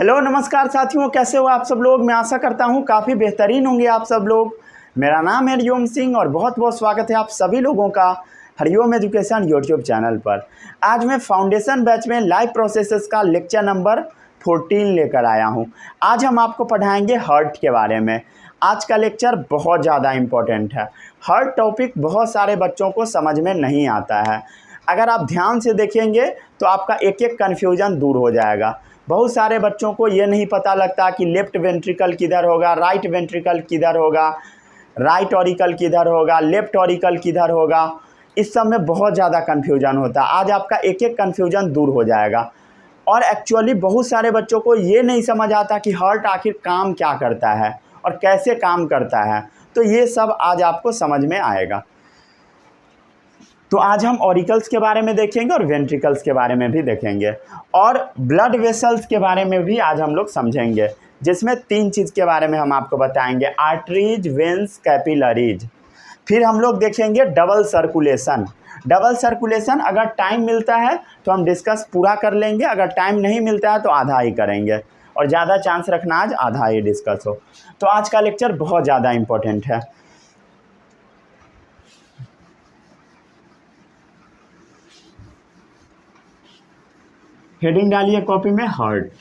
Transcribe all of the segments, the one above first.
Hello नमस्कार साथियों, कैसे हो आप सब लोग। मैं आशा करता हूँ काफ़ी बेहतरीन होंगे आप सब लोग। मेरा नाम है हरिओम सिंह और बहुत बहुत स्वागत है आप सभी लोगों का हरिओम एजुकेशन यूट्यूब चैनल पर। आज मैं फाउंडेशन बैच में लाइव प्रोसेसेस का लेक्चर नंबर 14 लेकर आया हूँ। आज हम आपको पढ़ाएंगे हर्ट के बारे में। आज का लेक्चर बहुत ज़्यादा इम्पोर्टेंट है। हर्ट टॉपिक बहुत सारे बच्चों को समझ में नहीं आता है। अगर आप ध्यान से देखेंगे तो आपका एक एक कन्फ्यूजन दूर हो जाएगा। बहुत सारे बच्चों को ये नहीं पता लगता कि लेफ्ट वेंट्रिकल किधर होगा, राइट वेंट्रिकल किधर होगा, राइट ऑरिकल किधर होगा, लेफ्ट ऑरिकल किधर होगा। इस सब में बहुत ज़्यादा कन्फ्यूजन होता है। आज आपका एक एक कन्फ्यूजन दूर हो जाएगा। और एक्चुअली बहुत सारे बच्चों को ये नहीं समझ आता कि हार्ट आखिर काम क्या करता है और कैसे काम करता है। तो ये सब आज आपको समझ में आएगा। तो आज हम ऑरिकल्स के बारे में देखेंगे और वेंट्रिकल्स के बारे में भी देखेंगे और ब्लड वेसल्स के बारे में भी आज हम लोग समझेंगे, जिसमें 3 चीज़ के बारे में हम आपको बताएंगे: आर्टरीज, वेंस, कैपिलरीज। फिर हम लोग देखेंगे डबल सर्कुलेशन। डबल सर्कुलेशन अगर टाइम मिलता है तो हम डिस्कस पूरा कर लेंगे, अगर टाइम नहीं मिलता है तो आधा ही करेंगे और ज़्यादा चांस रखना आज आधा ही डिस्कस हो। तो आज का लेक्चर बहुत ज़्यादा इम्पोर्टेंट है। हेडिंग डालिए कॉपी में, हार्ट।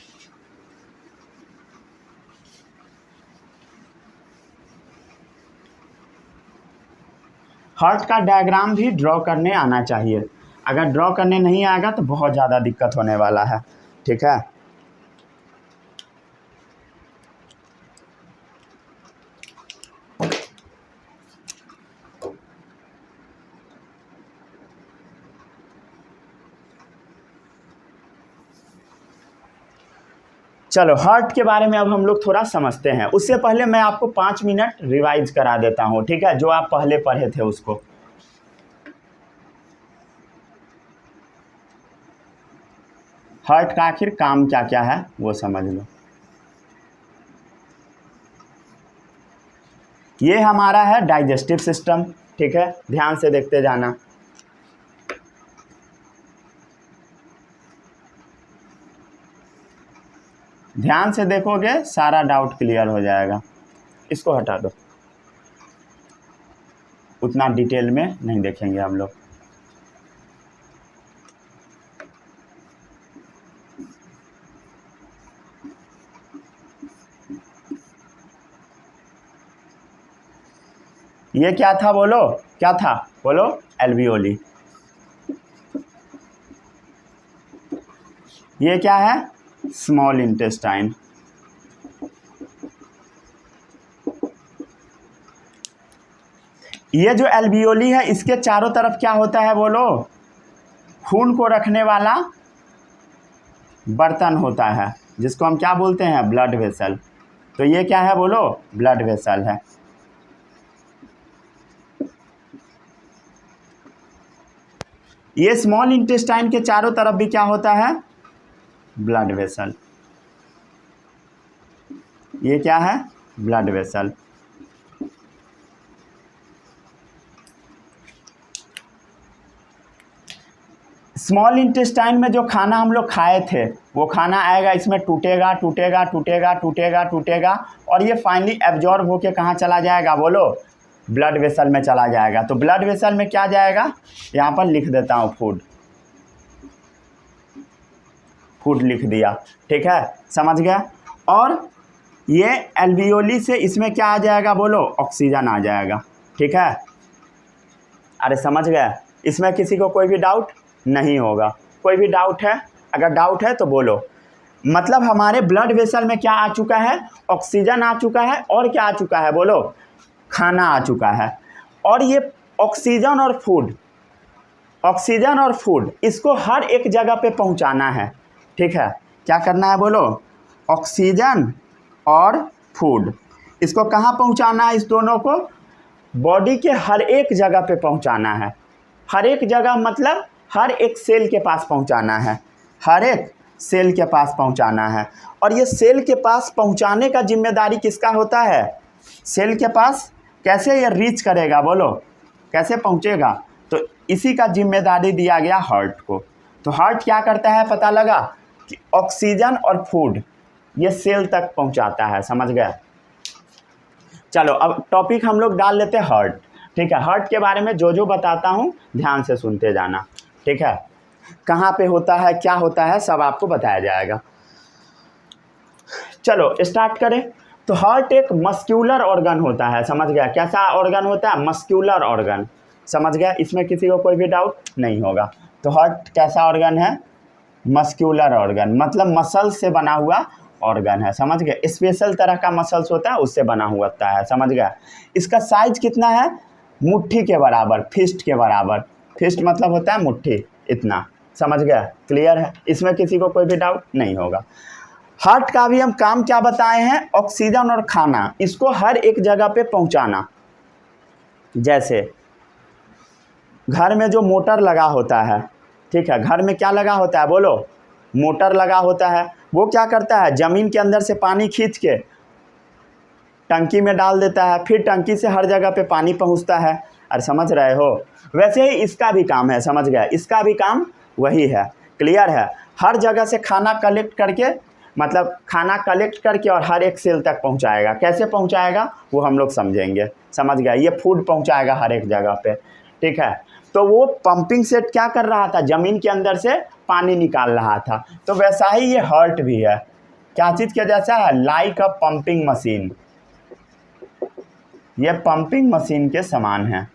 हार्ट का डायग्राम भी ड्रॉ करने आना चाहिए। अगर ड्रॉ करने नहीं आएगा तो बहुत ज़्यादा दिक्कत होने वाला है। ठीक है। चलो हार्ट के बारे में अब हम लोग थोड़ा समझते हैं। उससे पहले मैं आपको 5 मिनट रिवाइज करा देता हूँ, ठीक है, जो आप पहले पढ़े थे उसको। हार्ट का आखिर काम क्या क्या है वो समझ लो। ये हमारा है डाइजेस्टिव सिस्टम, ठीक है, ध्यान से देखते जाना। ध्यान से देखोगे सारा डाउट क्लियर हो जाएगा। इसको हटा दो, उतना डिटेल में नहीं देखेंगे हम लोग। ये क्या था बोलो, क्या था बोलो? एल्वियोली। ये क्या है? Small intestine. ये जो एल्वियोली है इसके चारों तरफ क्या होता है बोलो? खून को रखने वाला बर्तन होता है, जिसको हम क्या बोलते हैं? Blood vessel. तो ये क्या है बोलो? ब्लड वेसल है। ये स्मॉल इंटेस्टाइन के चारों तरफ भी क्या होता है? Blood vessel. ये क्या है? Blood vessel. स्मॉल इंटेस्टाइन में जो खाना हम लोग खाए थे वो खाना आएगा, इसमें टूटेगा टूटेगा टूटेगा टूटेगा टूटेगा और ये फाइनली एब्जॉर्ब होके कहाँ चला जाएगा बोलो? ब्लड वेसल में चला जाएगा। तो ब्लड वेसल में क्या जाएगा? यहाँ पर लिख देता हूँ, फूड। फूड लिख दिया, ठीक है, समझ गया। और ये एल्वियोली से इसमें क्या आ जाएगा बोलो? ऑक्सीजन आ जाएगा, ठीक है। अरे समझ गया, इसमें किसी को कोई भी डाउट नहीं होगा? कोई भी डाउट है? अगर डाउट है तो बोलो। मतलब हमारे ब्लड वेसल में क्या आ चुका है? ऑक्सीजन आ चुका है और क्या आ चुका है बोलो? खाना आ चुका है। और ये ऑक्सीजन और फूड, ऑक्सीजन और फूड इसको हर एक जगह पे पहुंचाना है, ठीक है। क्या करना है बोलो? ऑक्सीजन और फूड इसको कहाँ पहुंचाना है? इस दोनों को बॉडी के हर एक जगह पे पहुंचाना है। हर एक जगह मतलब हर एक सेल के पास पहुंचाना है, हर एक सेल के पास पहुंचाना है। और ये सेल के पास पहुंचाने का जिम्मेदारी किसका होता है? सेल के पास कैसे ये रीच करेगा बोलो? कैसे पहुंचेगा? तो इसी का जिम्मेदारी दिया गया हार्ट को। तो हार्ट क्या करता है पता लगा कि ऑक्सीजन और फूड ये सेल तक पहुंचाता है, समझ गए। चलो अब टॉपिक हम लोग डाल लेते हैं हार्ट। ठीक है, हार्ट के बारे में जो जो बताता हूँ ध्यान से सुनते जाना। ठीक है, कहाँ पे होता है, क्या होता है, सब आपको बताया जाएगा। चलो स्टार्ट करें। तो हार्ट एक मस्क्यूलर ऑर्गन होता है, समझ गया। कैसा ऑर्गन होता है, मस्क्यूलर ऑर्गन, समझ गया। इसमें किसी को कोई भी डाउट नहीं होगा। तो हार्ट कैसा ऑर्गन है, मस्क्यूलर ऑर्गन, मतलब मसल से बना हुआ ऑर्गन है, समझ गए। स्पेशल तरह का मसल्स होता है, उससे बना हुआ है, समझ गया। इसका साइज कितना है, मुट्ठी के बराबर, फिस्ट के बराबर। फिस्ट मतलब होता है मुट्ठी, इतना, समझ गया। क्लियर है, इसमें किसी को कोई भी डाउट नहीं होगा। हार्ट का भी हम काम क्या बताए हैं, ऑक्सीजन और खाना इसको हर एक जगह पे पहुंचाना। जैसे घर में जो मोटर लगा होता है, ठीक है, घर में क्या लगा होता है बोलो, मोटर लगा होता है। वो क्या करता है, ज़मीन के अंदर से पानी खींच के टंकी में डाल देता है, फिर टंकी से हर जगह पे पानी पहुंचता है। और समझ रहे हो, वैसे ही इसका भी काम है, समझ गए। इसका भी काम वही है, क्लियर है। हर जगह से खाना कलेक्ट करके, मतलब खाना कलेक्ट करके और हर एक सेल तक पहुंचाएगा। कैसे पहुंचाएगा वो हम लोग समझेंगे, समझ गया। ये फूड पहुंचाएगा हर एक जगह पे, ठीक है। तो वो पंपिंग सेट क्या कर रहा था, ज़मीन के अंदर से पानी निकाल रहा था। तो वैसा ही ये हार्ट भी है, क्या चीज़ के जैसा है, लाइक अ पंपिंग मशीन। ये पंपिंग मशीन के समान है,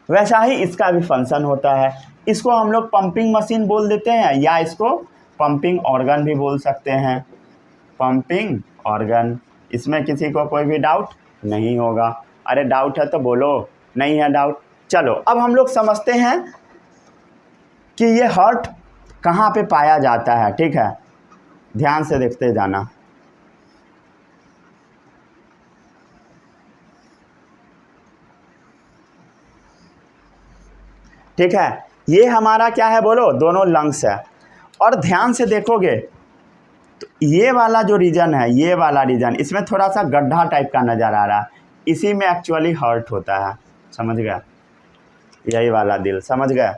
वैसा ही इसका भी फंक्शन होता है। इसको हम लोग पंपिंग मशीन बोल देते हैं, या इसको पंपिंग ऑर्गन भी बोल सकते हैं, पंपिंग ऑर्गन। इसमें किसी को कोई भी डाउट नहीं होगा। अरे डाउट है तो बोलो, नहीं है डाउट। चलो अब हम लोग समझते हैं कि ये हार्ट कहाँ पे पाया जाता है, ठीक है। ध्यान से देखते जाना। ठीक है, ये हमारा क्या है बोलो, दोनों लंग्स है। और ध्यान से देखोगे तो ये वाला जो रीजन है, ये वाला रीजन, इसमें थोड़ा सा गड्ढा टाइप का नज़र आ रहा है, इसी में एक्चुअली हार्ट होता है, समझ गया। यही वाला दिल, समझ गया।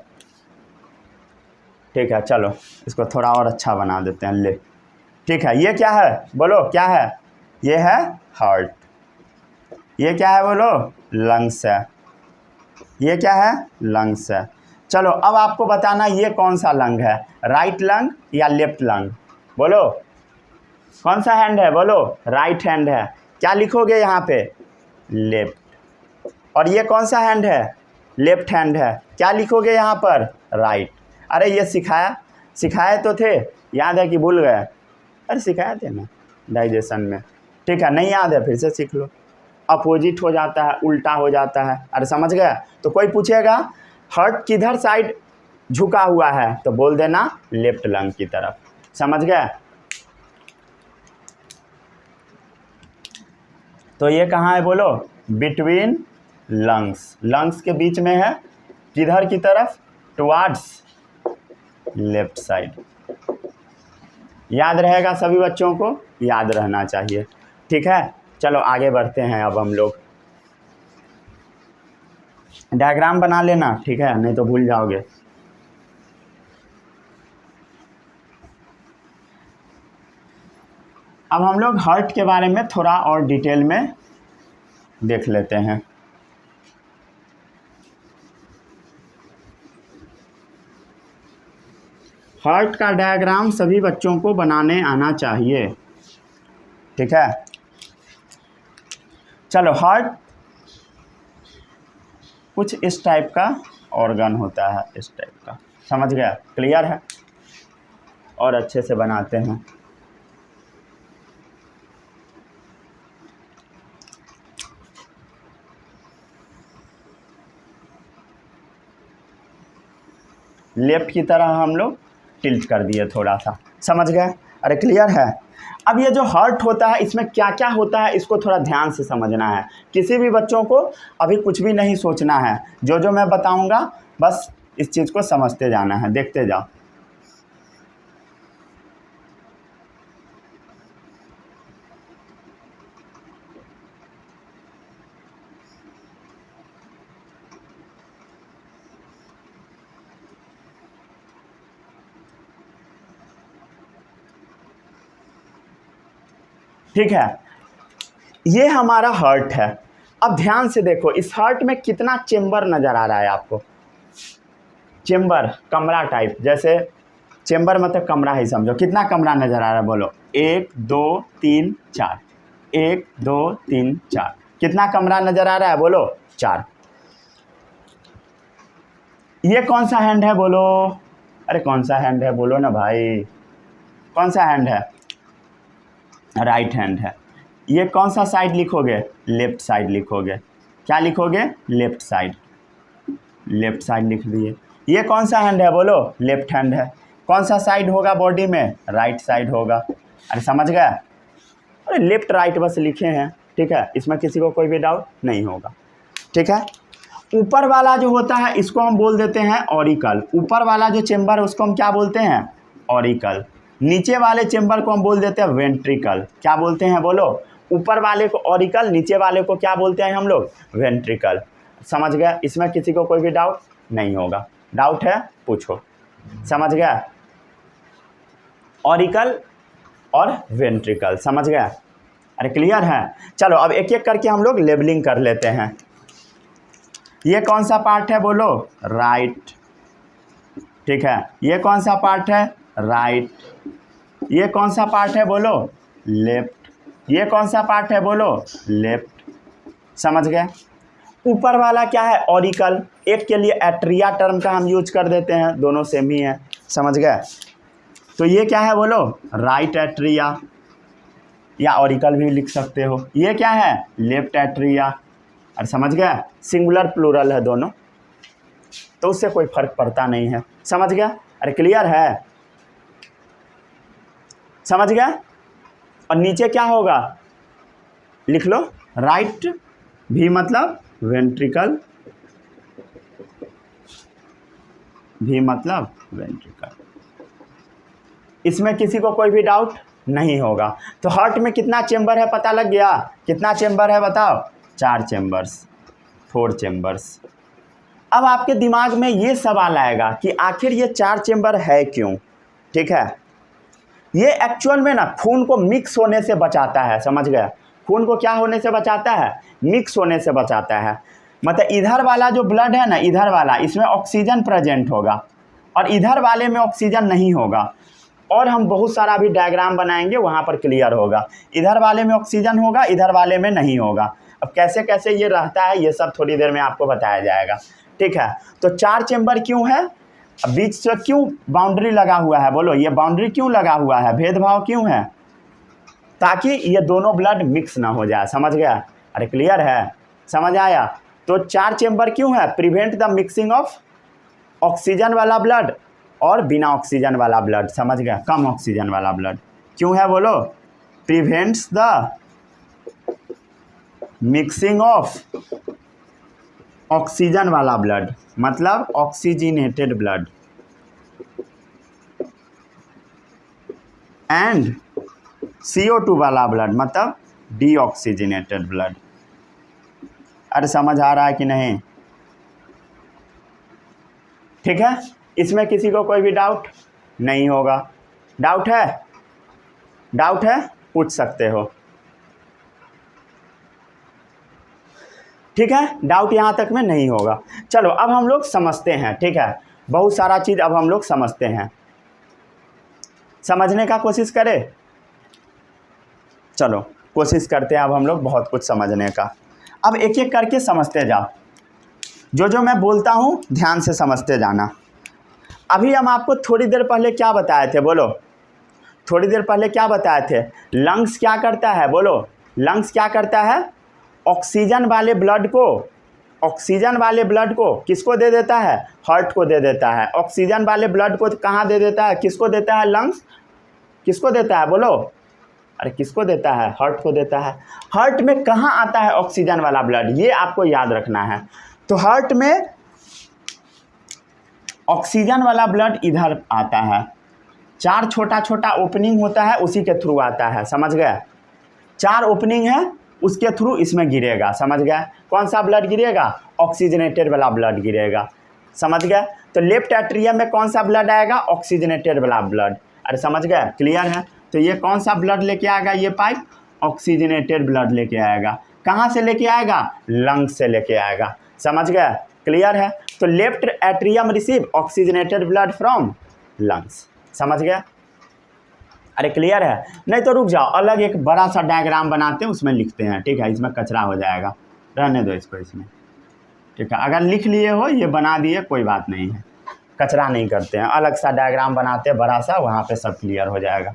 ठीक है, चलो इसको थोड़ा और अच्छा बना देते हैं, ले। ठीक है, ये क्या है बोलो, क्या है, ये है हार्ट। ये क्या है बोलो, लंग्स है। ये क्या है, लंग्स है। चलो अब आपको बताना ये कौन सा लंग है, राइट लंग या लेफ्ट लंग, बोलो। कौन सा हैंड है बोलो, राइट हैंड है। क्या लिखोगे यहाँ पे, लेफ्ट। और ये कौन सा हैंड है, लेफ्ट हैंड है। क्या लिखोगे यहाँ पर, राइट। अरे ये सिखाए तो थे, याद है कि भूल गए। अरे सिखाए थे ना डाइजेशन में, ठीक है। नहीं याद है फिर से सीख लो। अपोजिट हो जाता है, उल्टा हो जाता है। अरे समझ गया। तो कोई पूछेगा हार्ट किधर साइड झुका हुआ है, तो बोल देना लेफ्ट लंग की तरफ, समझ गया। तो ये कहाँ है बोलो, बिटवीन लंग्स, लंग्स के बीच में है। किधर की तरफ, टुवार्ड्स लेफ्ट साइड। याद रहेगा, सभी बच्चों को याद रहना चाहिए, ठीक है। चलो आगे बढ़ते हैं। अब हम लोग डायग्राम बना लेना, ठीक है, नहीं तो भूल जाओगे। अब हम लोग हार्ट के बारे में थोड़ा और डिटेल में देख लेते हैं। हार्ट का डायग्राम सभी बच्चों को बनाने आना चाहिए, ठीक है। चलो हार्ट कुछ इस टाइप का ऑर्गन होता है, इस टाइप का, समझ गया, क्लियर है। और अच्छे से बनाते हैं। लेफ्ट की तरह हम लोग टिल्ट कर दिए थोड़ा सा, समझ गए। अरे क्लियर है। अब ये जो हार्ट होता है इसमें क्या क्या होता है, इसको थोड़ा ध्यान से समझना है। किसी भी बच्चों को अभी कुछ भी नहीं सोचना है, जो जो मैं बताऊंगा बस इस चीज़ को समझते जाना है, देखते जाओ। ठीक है, ये हमारा हार्ट है। अब ध्यान से देखो, इस हार्ट में कितना चेम्बर नज़र आ रहा है आपको। चेम्बर कमरा टाइप, जैसे चेम्बर मतलब कमरा ही समझो। कितना कमरा नज़र आ रहा है बोलो? 1 2 3 4, 1 2 3 4। कितना कमरा नज़र आ रहा है बोलो? 4। ये कौन सा हैंड है बोलो? अरे कौन सा हैंड है बोलो ना भाई, कौन सा हैंड है? राइट हैंड है। ये कौन सा साइड लिखोगे? लेफ्ट साइड लिखोगे। क्या लिखोगे? Left side. लेफ्ट साइड लिख दिए। ये कौन सा हैंड है बोलो? लेफ्ट हैंड है। कौन सा साइड होगा बॉडी में? राइट साइड होगा। अरे समझ गया? अरे लेफ्ट राइट बस लिखे हैं, ठीक है, इसमें किसी को कोई भी डाउट नहीं होगा, ठीक है। ऊपर वाला जो होता है इसको हम बोल देते हैं ऑरिकल। ऊपर वाला जो चेम्बर है उसको हम क्या बोलते हैं? ऑरिकल। नीचे वाले चेम्बर को हम बोल देते हैं वेंट्रिकल। क्या बोलते हैं बोलो? ऊपर वाले को ऑरिकल, नीचे वाले को क्या बोलते हैं हम लोग? वेंट्रिकल। समझ गया? इसमें किसी को कोई भी डाउट नहीं होगा। डाउट है पूछो। समझ गया? ऑरिकल और वेंट्रिकल, समझ गया? अरे क्लियर है? चलो अब एक एक करके हम लोग लेबलिंग कर लेते हैं। ये कौन सा पार्ट है बोलो? राइट, ठीक है। ये कौन सा पार्ट है? राइट। ये कौन सा पार्ट है बोलो? लेफ्ट। ये कौन सा पार्ट है बोलो? लेफ्ट। समझ गए? ऊपर वाला क्या है? ऑरिकल। एक के लिए एट्रिया टर्म का हम यूज कर देते हैं, दोनों सेम ही है। समझ गए? तो ये क्या है बोलो? राइट एट्रिया, या ऑरिकल भी लिख सकते हो। ये क्या है? Left atria. और समझ गया? सिंगुलर प्लूरल है दोनों, तो उससे कोई फर्क पड़ता नहीं है। समझ गया? अरे क्लियर है? समझ गया? और नीचे क्या होगा लिख लो, राइट भी मतलब वेंट्रिकल, भी मतलब वेंट्रिकल। इसमें किसी को कोई भी डाउट नहीं होगा। तो हार्ट में कितना चेम्बर है पता लग गया? कितना चेम्बर है बताओ? 4 चेम्बर्स, 4 चेम्बर्स। अब आपके दिमाग में ये सवाल आएगा कि आखिर ये 4 चेम्बर है क्यों? ठीक है, ये एक्चुअल में ना खून को मिक्स होने से बचाता है। समझ गए? खून को क्या होने से बचाता है? मिक्स होने से बचाता है। मतलब इधर वाला जो ब्लड है ना, इधर वाला, इसमें ऑक्सीजन प्रेजेंट होगा और इधर वाले में ऑक्सीजन नहीं होगा। और हम बहुत सारा अभी डायग्राम बनाएंगे, वहाँ पर क्लियर होगा। इधर वाले में ऑक्सीजन होगा, इधर वाले में नहीं होगा। अब कैसे कैसे ये रहता है ये सब थोड़ी देर में आपको बताया जाएगा, ठीक है। तो 4 चेम्बर क्यों है? बीच से क्यों बाउंड्री लगा हुआ है बोलो? ये बाउंड्री क्यों लगा हुआ है? भेदभाव क्यों है? ताकि ये दोनों ब्लड मिक्स ना हो जाए। समझ गया? अरे क्लियर है? समझ आया? तो 4 चेम्बर क्यों है? Prevent the mixing of oxygen वाला ब्लड और बिना ऑक्सीजन वाला ब्लड। समझ गया? कम ऑक्सीजन वाला ब्लड क्यों है बोलो? Prevents the mixing of oxygen वाला ब्लड, मतलब ऑक्सीजनेटेड ब्लड, एंड CO2 वाला ब्लड मतलब डीऑक्सीजनेटेड ब्लड। अरे समझ आ रहा है कि नहीं? ठीक है, इसमें किसी को कोई भी डाउट नहीं होगा। डाउट है? डाउट है पूछ सकते हो, ठीक है। डाउट यहाँ तक में नहीं होगा। चलो अब हम लोग समझते हैं, ठीक है। बहुत सारा चीज़ अब हम लोग समझते हैं, समझने का कोशिश करें। चलो कोशिश करते हैं अब हम लोग बहुत कुछ समझने का। अब एक एक करके समझते जाओ, जो जो मैं बोलता हूँ ध्यान से समझते जाना। अभी हम आपको थोड़ी देर पहले क्या बताए थे बोलो? थोड़ी देर पहले क्या बताए थे? लंग्स क्या करता है बोलो? लंग्स क्या करता है? ऑक्सीजन वाले ब्लड को, ऑक्सीजन वाले ब्लड को किसको दे देता है? हार्ट को दे देता है। ऑक्सीजन वाले ब्लड को कहाँ दे देता है? किसको देता है? लंग्स किसको देता है बोलो? अरे किसको देता है? हार्ट को देता है। हार्ट में कहाँ आता है ऑक्सीजन वाला ब्लड? ये आपको याद रखना है। तो हार्ट में ऑक्सीजन वाला ब्लड इधर आता है, 4 छोटा छोटा ओपनिंग होता है, उसी के थ्रू आता है। समझ गए? 4 ओपनिंग है, उसके थ्रू इसमें गिरेगा। समझ गए? कौन सा ब्लड गिरेगा? ऑक्सीजनेटेड वाला ब्लड गिरेगा। समझ गए? तो लेफ्ट एट्रियम में कौन सा ब्लड आएगा? ऑक्सीजनेटेड वाला ब्लड। अरे समझ गए? क्लियर है? तो ये कौन सा ब्लड लेके आएगा? ये पाइप ऑक्सीजनेटेड ब्लड लेके आएगा। कहाँ से लेके आएगा? लंग्स से लेके आएगा। समझ गए? क्लियर है? तो left atrium receive oxygenated blood from lungs. समझ गया? अरे क्लियर है? नहीं तो रुक जाओ, अलग एक बड़ा सा डायग्राम बनाते हैं, उसमें लिखते हैं। ठीक है, इसमें कचरा हो जाएगा, रहने दो इसको इसमें। ठीक है, अगर लिख लिए हो, ये बना दिए, कोई बात नहीं है, कचरा नहीं करते हैं, अलग सा डायग्राम बनाते हैं बड़ा सा, वहाँ पे सब क्लियर हो जाएगा।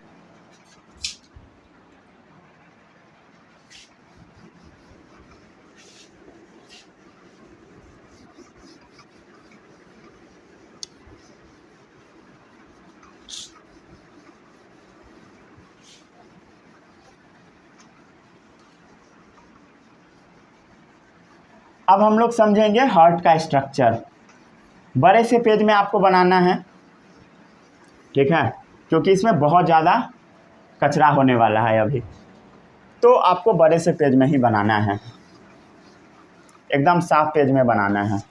अब हम लोग समझेंगे हार्ट का स्ट्रक्चर। बड़े से पेज में आपको बनाना है, ठीक है, क्योंकि इसमें बहुत ज़्यादा कचरा होने वाला है अभी, तो आपको बड़े से पेज में ही बनाना है, एकदम साफ पेज में बनाना है।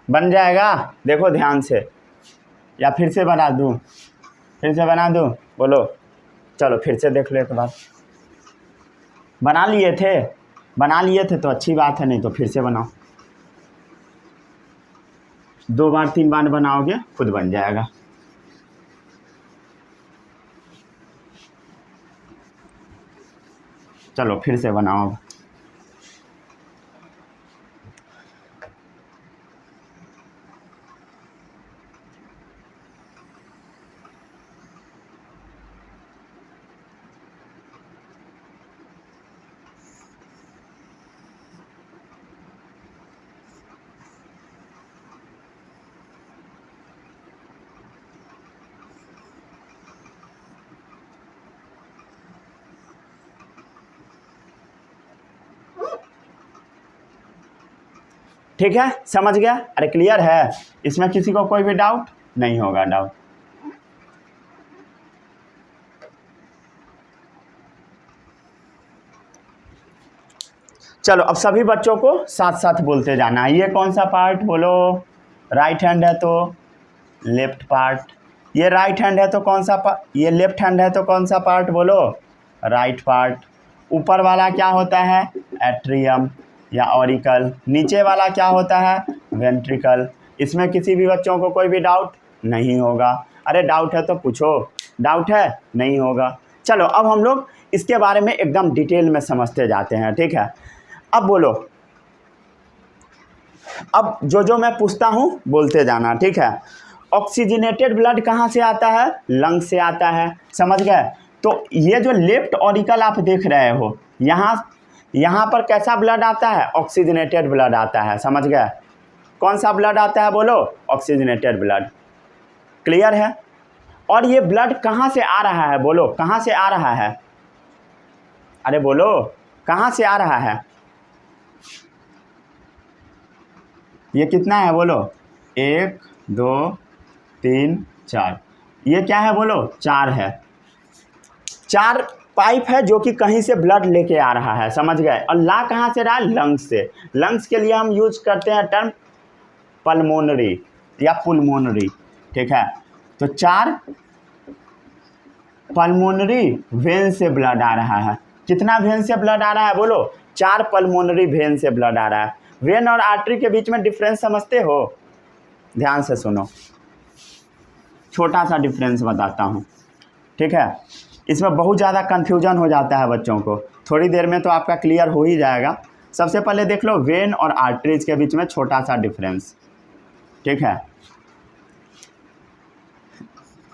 बन जाएगा, देखो ध्यान से, या फिर से बना दूँ? फिर से बना दूँ? बोलो, चलो फिर से देख लो एक बार। बना लिए थे तो अच्छी बात है, नहीं तो फिर से बनाओ। 2 बार 3 बार बनाओगे खुद बन जाएगा। चलो फिर से बनाओ। ठीक है, समझ गया? अरे क्लियर है? इसमें किसी को कोई भी डाउट नहीं होगा? डाउट? चलो अब सभी बच्चों को साथ साथ बोलते जाना है। ये कौन सा पार्ट? बोलो। राइट हैंड है तो लेफ्ट पार्ट। ये राइट हैंड है तो कौन सा पार्ट? ये लेफ्ट हैंड है तो कौन सा पार्ट? बोलो, राइट पार्ट। ऊपर वाला क्या होता है? एट्रियम या ऑरिकल। नीचे वाला क्या होता है? वेंट्रिकल। इसमें किसी भी बच्चों को कोई भी डाउट नहीं होगा? अरे डाउट है तो पूछो, डाउट है? नहीं होगा। चलो अब हम लोग इसके बारे में एकदम डिटेल में समझते जाते हैं। ठीक है, अब बोलो, अब जो मैं पूछता हूँ बोलते जाना। ठीक है, ऑक्सीजनेटेड ब्लड कहाँ से आता है? लंग से आता है। समझ गए? तो ये जो लेफ्ट ऑरिकल आप देख रहे हो, यहाँ पर कैसा ब्लड आता है? ऑक्सीजनेटेड ब्लड आता है। समझ गए? कौन सा ब्लड आता है? बोलो, ऑक्सीजनेटेड ब्लड। क्लियर है? और ये ब्लड कहाँ से आ रहा है? बोलो, कहाँ से आ रहा है? अरे बोलो, कहाँ से आ रहा है? ये कितना है? बोलो, 1 2 3 4। ये क्या है? बोलो, 4 है। 4 पाइप है जो कि कहीं से ब्लड लेके आ रहा है। समझ गए? और ला कहाँ से रहा है? लंग्स से। लंग्स के लिए हम यूज करते हैं टर्म पल्मोनरी या पुल्मोनरी। ठीक है, तो 4 पल्मोनरी वेन से ब्लड आ रहा है। कितना वेन से ब्लड आ रहा है? बोलो, 4 पल्मोनरी वेन से ब्लड आ रहा है। वेन और आर्टरी के बीच में डिफरेंस समझते हो? ध्यान से सुनो, छोटा सा डिफरेंस बताता हूँ। ठीक है, इसमें बहुत ज़्यादा कन्फ्यूजन हो जाता है बच्चों को, थोड़ी देर में तो आपका क्लियर हो ही जाएगा। सबसे पहले देख लो वेन और आर्टरीज के बीच में छोटा सा डिफरेंस। ठीक है,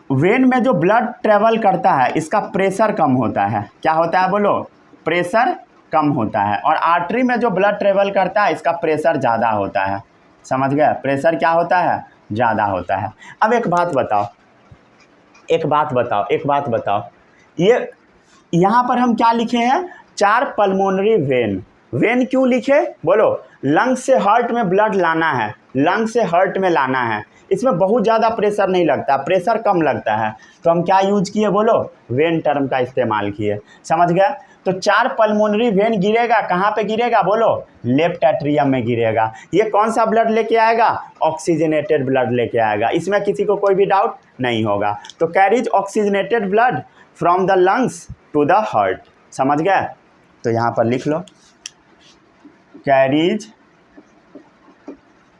वेन में जो ब्लड ट्रेवल करता है इसका प्रेशर कम होता है। क्या होता है? बोलो, प्रेशर कम होता है। और आर्टरी में जो ब्लड ट्रेवल करता है इसका प्रेशर ज़्यादा होता है। समझ गए? प्रेशर क्या होता है? ज़्यादा होता है। अब एक बात बताओ, ये यहाँ पर हम क्या लिखे हैं, 4 पल्मोनरी वेन। वेन क्यों लिखे बोलो, लंग्स से हार्ट में ब्लड लाना है, लंग्स से हार्ट में लाना है। इसमें बहुत ज़्यादा प्रेशर नहीं लगता, प्रेशर कम लगता है, तो हम क्या यूज किए बोलो, वेन टर्म का इस्तेमाल किए। समझ गए। तो 4 पल्मोनरी वेन गिरेगा, कहाँ पे गिरेगा बोलो, लेफ्ट एट्रियम में गिरेगा। ये कौन सा ब्लड लेके आएगा, ऑक्सीजनेटेड ब्लड लेके आएगा, इसमें किसी को कोई भी डाउट नहीं होगा। तो carries oxygenated blood from the lungs to the heart. समझ गए। तो यहाँ पर लिख लो, carries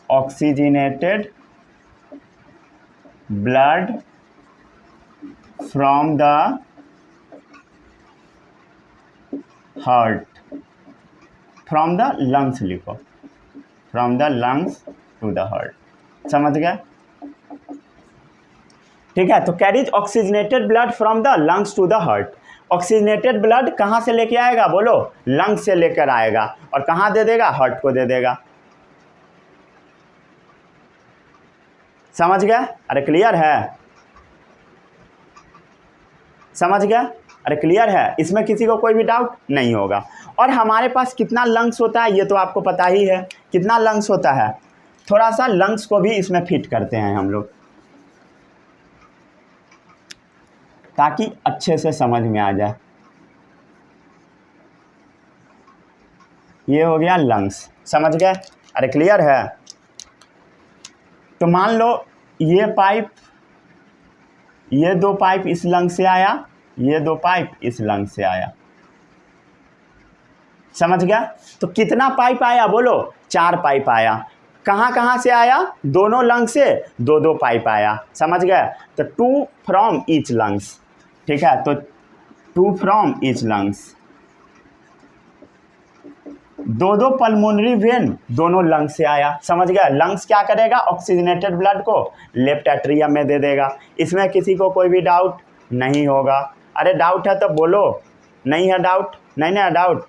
oxygenated blood from the heart, from the lungs लिखो, from the lungs to the heart. समझ गए। ठीक है। तो carries oxygenated blood from the lungs to the heart. Oxygenated blood कहाँ से लेके आएगा बोलो, लंग्स से लेकर आएगा, और कहाँ दे देगा, हार्ट को दे देगा। समझ गए। अरे क्लियर है, समझ गए। अरे क्लियर है, इसमें किसी को कोई भी डाउट नहीं होगा। और हमारे पास कितना लंग्स होता है ये तो आपको पता ही है, कितना लंग्स होता है। थोड़ा सा लंग्स को भी इसमें फिट करते हैं हम लोग, ताकि अच्छे से समझ में आ जाए। ये हो गया लंग्स। समझ गए। अरे क्लियर है। तो मान लो ये पाइप, ये 2 पाइप इस लंग से आया, ये 2 पाइप इस लंग से आया। समझ गया। तो कितना पाइप आया बोलो, 4 पाइप आया। कहाँ कहाँ से आया, दोनों लंग से 2-2 पाइप आया। समझ गए। तो 2 फ्रॉम ईच लंग्स। ठीक है। तो 2 from each lungs, 2-2 pulmonary vein दोनों लंग्स से आया। समझ गया। लंग्स क्या करेगा, ऑक्सीजनेटेड ब्लड को लेफ्ट एट्रियम में दे देगा। इसमें किसी को कोई भी डाउट नहीं होगा। अरे डाउट है तो बोलो, नहीं है डाउट, नहीं है डाउट।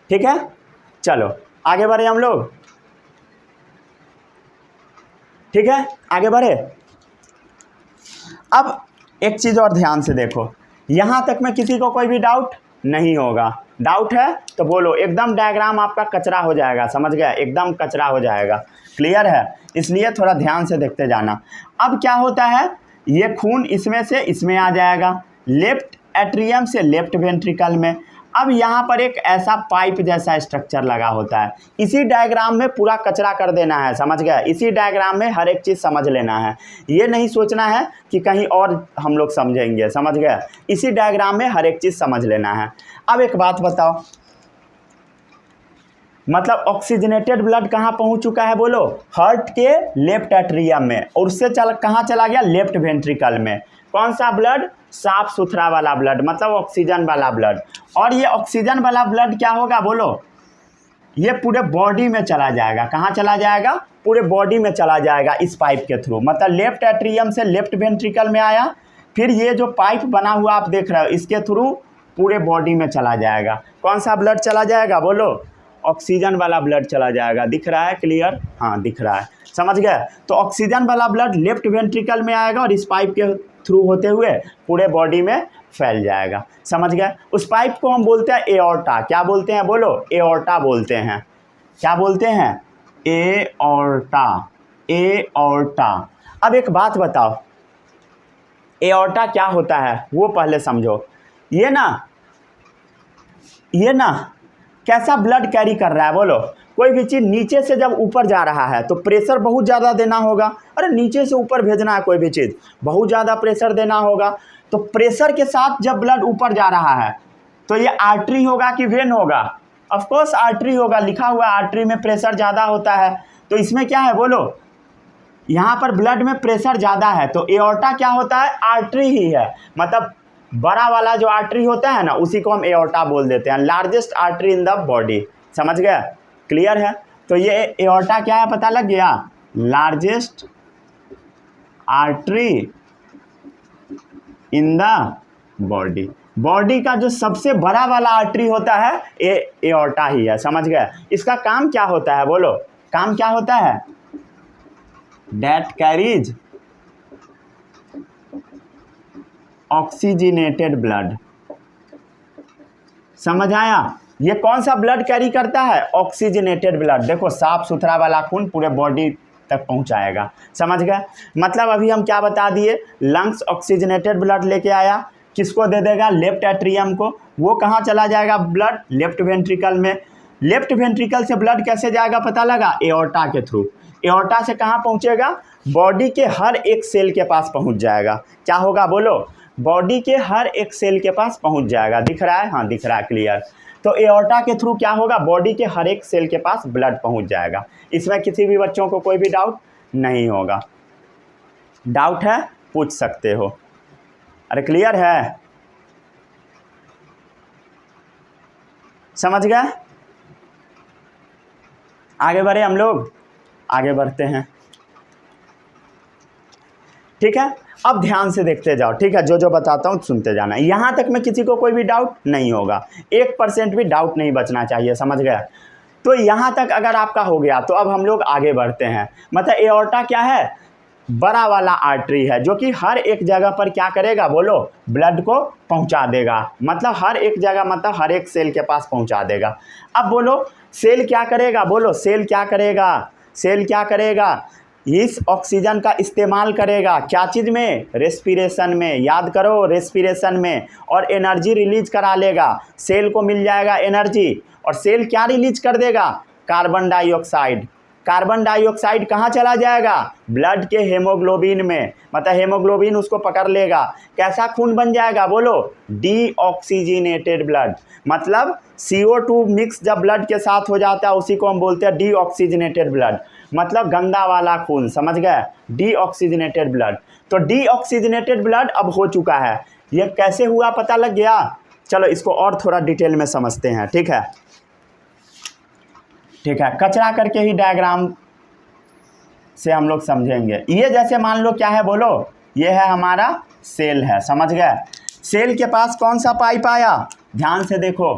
ठीक है। चलो आगे बढ़े हम लोग। ठीक है, आगे बढ़े। अब एक चीज़ और ध्यान से देखो, यहाँ तक में किसी को कोई भी डाउट नहीं होगा। डाउट है तो बोलो, एकदम डायग्राम आपका कचरा हो जाएगा। समझ गया, एकदम कचरा हो जाएगा। क्लियर है, इसलिए थोड़ा ध्यान से देखते जाना। अब क्या होता है, ये खून इसमें से इसमें आ जाएगा, लेफ्ट एट्रियम से लेफ्ट वेंट्रिकल में। अब यहाँ पर एक ऐसा पाइप जैसा स्ट्रक्चर लगा होता है। इसी डायग्राम में पूरा कचरा कर देना है। समझ गए। इसी डायग्राम में हर एक चीज़ समझ लेना है, ये नहीं सोचना है कि कहीं और हम लोग समझेंगे। समझ गए। इसी डायग्राम में हर एक चीज़ समझ लेना है। अब एक बात बताओ, मतलब ऑक्सीजनेटेड ब्लड कहाँ पहुँच चुका है बोलो, हार्ट के लेफ्ट एट्रियम में, और उससे कहाँ चला गया, लेफ्ट वेंट्रिकल में। कौन सा ब्लड, साफ सुथरा वाला ब्लड, मतलब ऑक्सीजन वाला ब्लड। और ये ऑक्सीजन वाला ब्लड क्या होगा बोलो, ये पूरे बॉडी में चला जाएगा। कहाँ चला जाएगा, पूरे बॉडी में चला जाएगा इस पाइप के थ्रू। मतलब लेफ्ट एट्रियम से लेफ्ट वेंट्रिकल में आया, फिर ये जो पाइप बना हुआ आप देख रहे हो, इसके थ्रू पूरे बॉडी में चला जाएगा। कौन सा ब्लड चला जाएगा बोलो, ऑक्सीजन वाला ब्लड चला जाएगा। दिख रहा है क्लियर, हाँ दिख रहा है। समझ गए। तो ऑक्सीजन वाला ब्लड लेफ्ट वेंट्रिकल में आएगा और इस पाइप के थ्रू होते हुए पूरे बॉडी में फैल जाएगा। समझ गए। उस पाइप को हम बोलते हैं एओर्टा। क्या बोलते हैं बोलो, एओर्टा बोलते हैं। क्या बोलते हैं, एओर्टा, एओर्टा। अब एक बात बताओ, एओर्टा क्या होता है वो पहले समझो। ये ना कैसा ब्लड कैरी कर रहा है बोलो, कोई भी चीज़ नीचे से जब ऊपर जा रहा है तो प्रेशर बहुत ज़्यादा देना होगा। अरे नीचे से ऊपर भेजना है कोई भी चीज़, बहुत ज़्यादा प्रेशर देना होगा। तो प्रेशर के साथ जब ब्लड ऊपर जा रहा है तो ये आर्टरी होगा कि वेन होगा, ऑफ कोर्स आर्टरी होगा। लिखा हुआ आर्टरी में प्रेशर ज़्यादा होता है, तो इसमें क्या है बोलो, यहाँ पर ब्लड में प्रेशर ज़्यादा है, तो एओर्टा क्या होता है, आर्टरी ही है। मतलब बड़ा वाला जो आर्टरी होता है ना, उसी को हम एओर्टा बोल देते हैं, largest artery in the body. समझ गए, क्लियर है। तो ये एओर्टा क्या है पता लग गया, largest artery in the body. Body का जो सबसे बड़ा वाला आर्टरी होता है ये एओर्टा ही है। समझ गए। इसका काम क्या होता है बोलो, काम क्या होता है, that carries ऑक्सीजनेटेड ब्लड। समझ आया? ये कौन सा ब्लड कैरी करता है? Oxygenated blood. देखो साफ सुथरा वाला खून पूरे बॉडी तक पहुंचाएगा। समझ गए? मतलब अभी हम क्या बता दिए, लंग्स ऑक्सीजनेटेड ब्लड लेके आया, किसको दे देगा? लेफ्ट एट्रियम को। वो कहाँ चला जाएगा ब्लड? लेफ्ट वेंट्रिकल में। लेफ्ट वेंट्रिकल से ब्लड कैसे जाएगा पता लगा? एओर्टा के थ्रू। एओर्टा से कहाँ पहुँचेगा? बॉडी के हर एक सेल के पास पहुँच जाएगा। क्या होगा बोलो? बॉडी के हर एक सेल के पास पहुँच जाएगा। दिख रहा है? हाँ दिख रहा है, क्लियर। तो एओर्टा के थ्रू क्या होगा? बॉडी के हर एक सेल के पास ब्लड पहुंच जाएगा। इसमें किसी भी बच्चों को कोई भी डाउट नहीं होगा। डाउट है पूछ सकते हो। अरे क्लियर है? समझ गए? आगे बढ़े हम लोग, आगे बढ़ते हैं। ठीक है, अब ध्यान से देखते जाओ। ठीक है, जो जो बताता हूँ सुनते जाना। यहाँ तक में किसी को कोई भी डाउट नहीं होगा, 1% भी डाउट नहीं बचना चाहिए। समझ गया? तो यहाँ तक अगर आपका हो गया तो अब हम लोग आगे बढ़ते हैं। मतलब एओर्टा क्या है? बड़ा वाला आर्टरी है जो कि हर एक जगह पर क्या करेगा बोलो? ब्लड को पहुँचा देगा। मतलब हर एक जगह, मतलब हर एक सेल के पास पहुँचा देगा। अब बोलो सेल क्या करेगा? बोलो सेल क्या करेगा? सेल क्या करेगा? इस ऑक्सीजन का इस्तेमाल करेगा क्या चीज़ में? रेस्पिरेशन में। याद करो, रेस्पिरेशन में। और एनर्जी रिलीज करा लेगा। सेल को मिल जाएगा एनर्जी। और सेल क्या रिलीज कर देगा? Carbon dioxide. कार्बन डाइऑक्साइड कहाँ चला जाएगा? ब्लड के हेमोग्लोबिन में। मतलब हेमोग्लोबिन उसको पकड़ लेगा। कैसा खून बन जाएगा बोलो? Deoxygenated blood. मतलब CO2 मिक्स जब ब्लड के साथ हो जाता है उसी को हम बोलते हैं डीऑक्सीजनेटेड ब्लड। मतलब गंदा वाला खून। समझ गए? Deoxygenated blood. तो डीऑक्सीजनेटेड ब्लड अब हो चुका है। ये कैसे हुआ पता लग गया? चलो इसको और थोड़ा डिटेल में समझते हैं। ठीक है, ठीक है, कचरा करके ही डायग्राम से हम लोग समझेंगे। ये जैसे मान लो क्या है बोलो? ये है हमारा सेल है। समझ गए? सेल के पास कौन सा पाइप आया? ध्यान से देखो,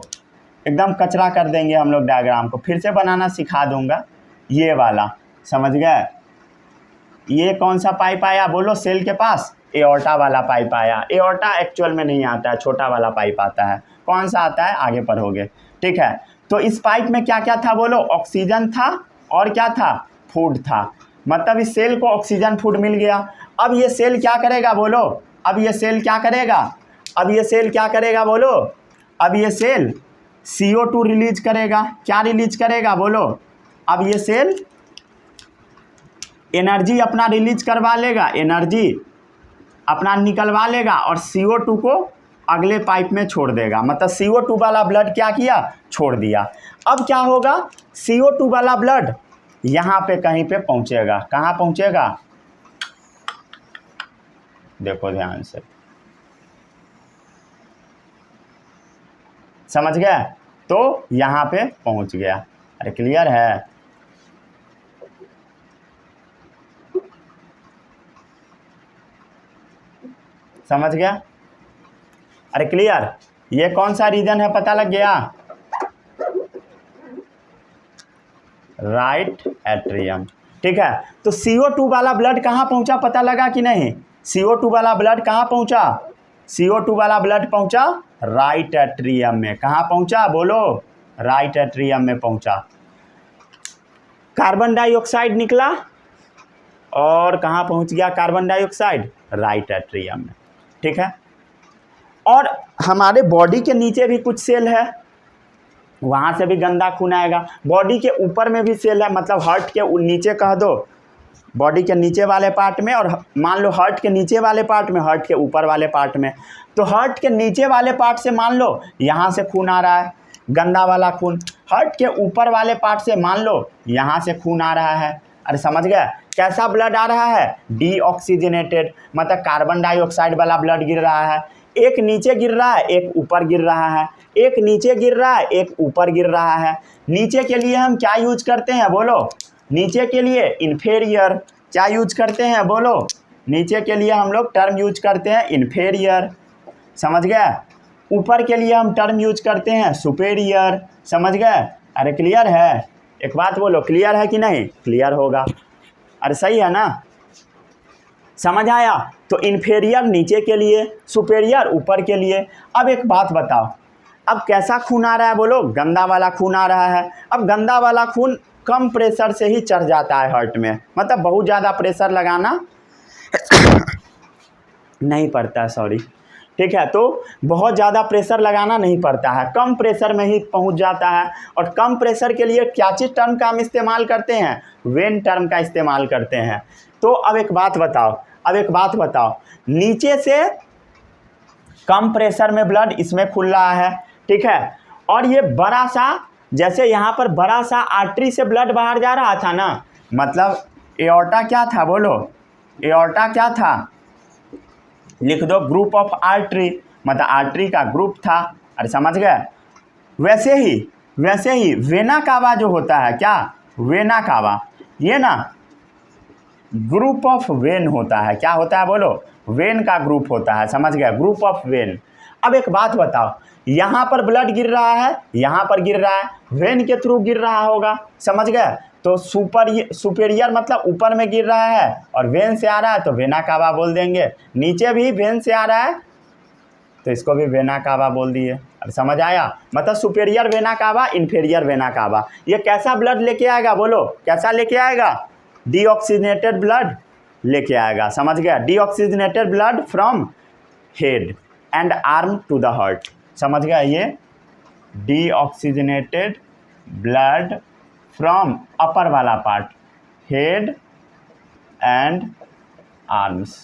एकदम कचरा कर देंगे हम लोग डायग्राम को। फिर से बनाना सिखा दूंगा। ये वाला, समझ गए? ये कौन सा पाइप आया बोलो सेल के पास? एओर्टा वाला पाइप आया। एओर्टा एक्चुअल में नहीं आता है, छोटा वाला पाइप आता है। कौन सा आता है? आगे पढ़ोगे। ठीक है, तो इस पाइप में क्या क्या था बोलो? ऑक्सीजन था और क्या था? फूड था। मतलब इस सेल को ऑक्सीजन फूड मिल गया। अब ये सेल क्या करेगा बोलो? अब ये सेल क्या करेगा? अब ये सेल क्या करेगा बोलो? अब ये सेल CO2 रिलीज करेगा। क्या रिलीज करेगा बोलो? अब ये सेल एनर्जी अपना रिलीज करवा लेगा, एनर्जी अपना निकलवा लेगा और CO2 को अगले पाइप में छोड़ देगा। मतलब CO2 वाला ब्लड क्या किया? छोड़ दिया। अब क्या होगा? CO2 वाला ब्लड यहाँ पे कहीं पे पहुँचेगा। कहाँ पहुँचेगा? देखो ध्यान से, समझ गया? तो यहाँ पे पहुँच गया। अरे क्लियर है? समझ गया? अरे क्लियर? ये कौन सा रीजन है पता लग गया? Right atrium. ठीक है, तो CO2 वाला ब्लड कहाँ पहुंचा पता लगा कि नहीं? CO2 वाला ब्लड कहाँ पहुंचा? CO2 वाला ब्लड पहुंचा राइट एट्रियम में। कहाँ पहुंचा बोलो? राइट एट्रियम में पहुंचा। कार्बन डाइऑक्साइड निकला और कहाँ पहुंच गया कार्बन डाइऑक्साइड? राइट एट्रियम में। ठीक है, और हमारे बॉडी के नीचे भी कुछ सेल है, वहाँ से भी गंदा खून आएगा। बॉडी के ऊपर में भी सेल है, मतलब हार्ट के नीचे कह दो, बॉडी के नीचे वाले पार्ट में, और मान लो हार्ट के नीचे वाले पार्ट में, हार्ट के ऊपर वाले पार्ट में। तो हार्ट के नीचे वाले पार्ट से मान लो यहाँ से खून आ रहा है, गंदा वाला खून। हार्ट के ऊपर वाले पार्ट से मान लो यहाँ से खून आ रहा है। अरे समझ गए? कैसा ब्लड आ रहा है? डीऑक्सीजनेटेड। मतलब कार्बन डाइऑक्साइड वाला ब्लड गिर रहा है। एक नीचे गिर रहा है, एक ऊपर गिर रहा है। एक नीचे गिर रहा है, एक ऊपर गिर रहा है। नीचे के लिए हम क्या यूज करते हैं बोलो? नीचे के लिए इन्फेरियर। क्या यूज करते हैं बोलो? नीचे के लिए हम लोग टर्म यूज करते हैं इन्फेरियर। समझ गए? ऊपर के लिए हम टर्म यूज करते हैं सुपेरियर। समझ गए? अरे क्लियर है? एक बात बोलो, क्लियर है कि नहीं? क्लियर होगा। अरे सही है ना? समझ आया। तो इन्फीरियर नीचे के लिए, सुपेरियर ऊपर के लिए। अब एक बात बताओ, अब कैसा खून आ रहा है बोलो, गंदा वाला खून आ रहा है। अब गंदा वाला खून कम प्रेशर से ही चढ़ जाता है हार्ट में, मतलब बहुत ज़्यादा प्रेशर लगाना नहीं पड़ता, सॉरी, ठीक है। तो बहुत ज़्यादा प्रेशर लगाना नहीं पड़ता है, कम प्रेशर में ही पहुंच जाता है। और कम प्रेशर के लिए क्या चीज़ टर्म का हम इस्तेमाल करते हैं, वेन टर्म का इस्तेमाल करते हैं। तो अब एक बात बताओ, नीचे से कम प्रेशर में ब्लड इसमें खुल रहा है, ठीक है। और ये बड़ा सा, जैसे यहाँ पर बड़ा सा आर्टरी से ब्लड बाहर जा रहा था ना, मतलब एओर्टा क्या था बोलो, एओर्टा क्या था, लिख दो ग्रुप ऑफ आर्टरी, मतलब आर्टरी का ग्रुप था। अरे समझ गए। वैसे ही वेना कावा जो होता है, क्या वेना कावा, ये ना ग्रुप ऑफ वेन होता है। क्या होता है बोलो, वेन का ग्रुप होता है, समझ गए, ग्रुप ऑफ वेन। अब एक बात बताओ, यहाँ पर ब्लड गिर रहा है, यहाँ पर गिर रहा है, वेन के थ्रू गिर रहा होगा, समझ गए। तो सुपेरियर मतलब ऊपर में गिर रहा है और वेन से आ रहा है तो वेना कावा बोल देंगे। नीचे भी वेन से आ रहा है तो इसको भी वेना कावा बोल दिए। अब समझ आया, मतलब superior vena cava, inferior vena cava. ये कैसा ब्लड लेके आएगा बोलो, कैसा लेके आएगा, डीऑक्सीजनेटेड ब्लड लेके आएगा, समझ गया। Deoxygenated blood from head and arm to the heart, समझ गया। ये डीऑक्सीजनेटेड ब्लड फ्रॉम अपर वाला पार्ट, हेड एंड आर्म्स,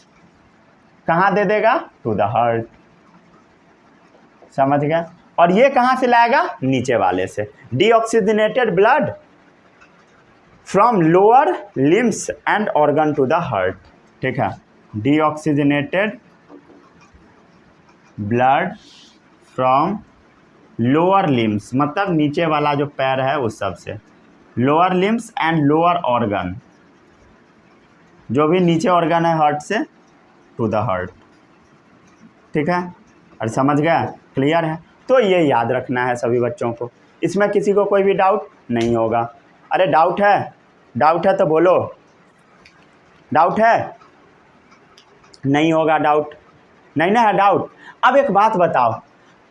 कहाँ दे देगा, टू द हार्ट, समझ गया। और ये कहाँ से लाएगा, नीचे वाले से। Deoxygenated blood from lower limbs and organ to the heart, ठीक है। Deoxygenated blood from lower limbs, मतलब नीचे वाला जो पैर है उस सब से, lower limbs and lower organ, जो भी नीचे ऑर्गन है हार्ट से, टू द हार्ट, ठीक है। और समझ गया, क्लियर है। तो ये याद रखना है सभी बच्चों को, इसमें किसी को कोई भी डाउट नहीं होगा। अरे डाउट है तो बोलो, डाउट है, नहीं होगा डाउट, नहीं ना है डाउट। अब एक बात बताओ,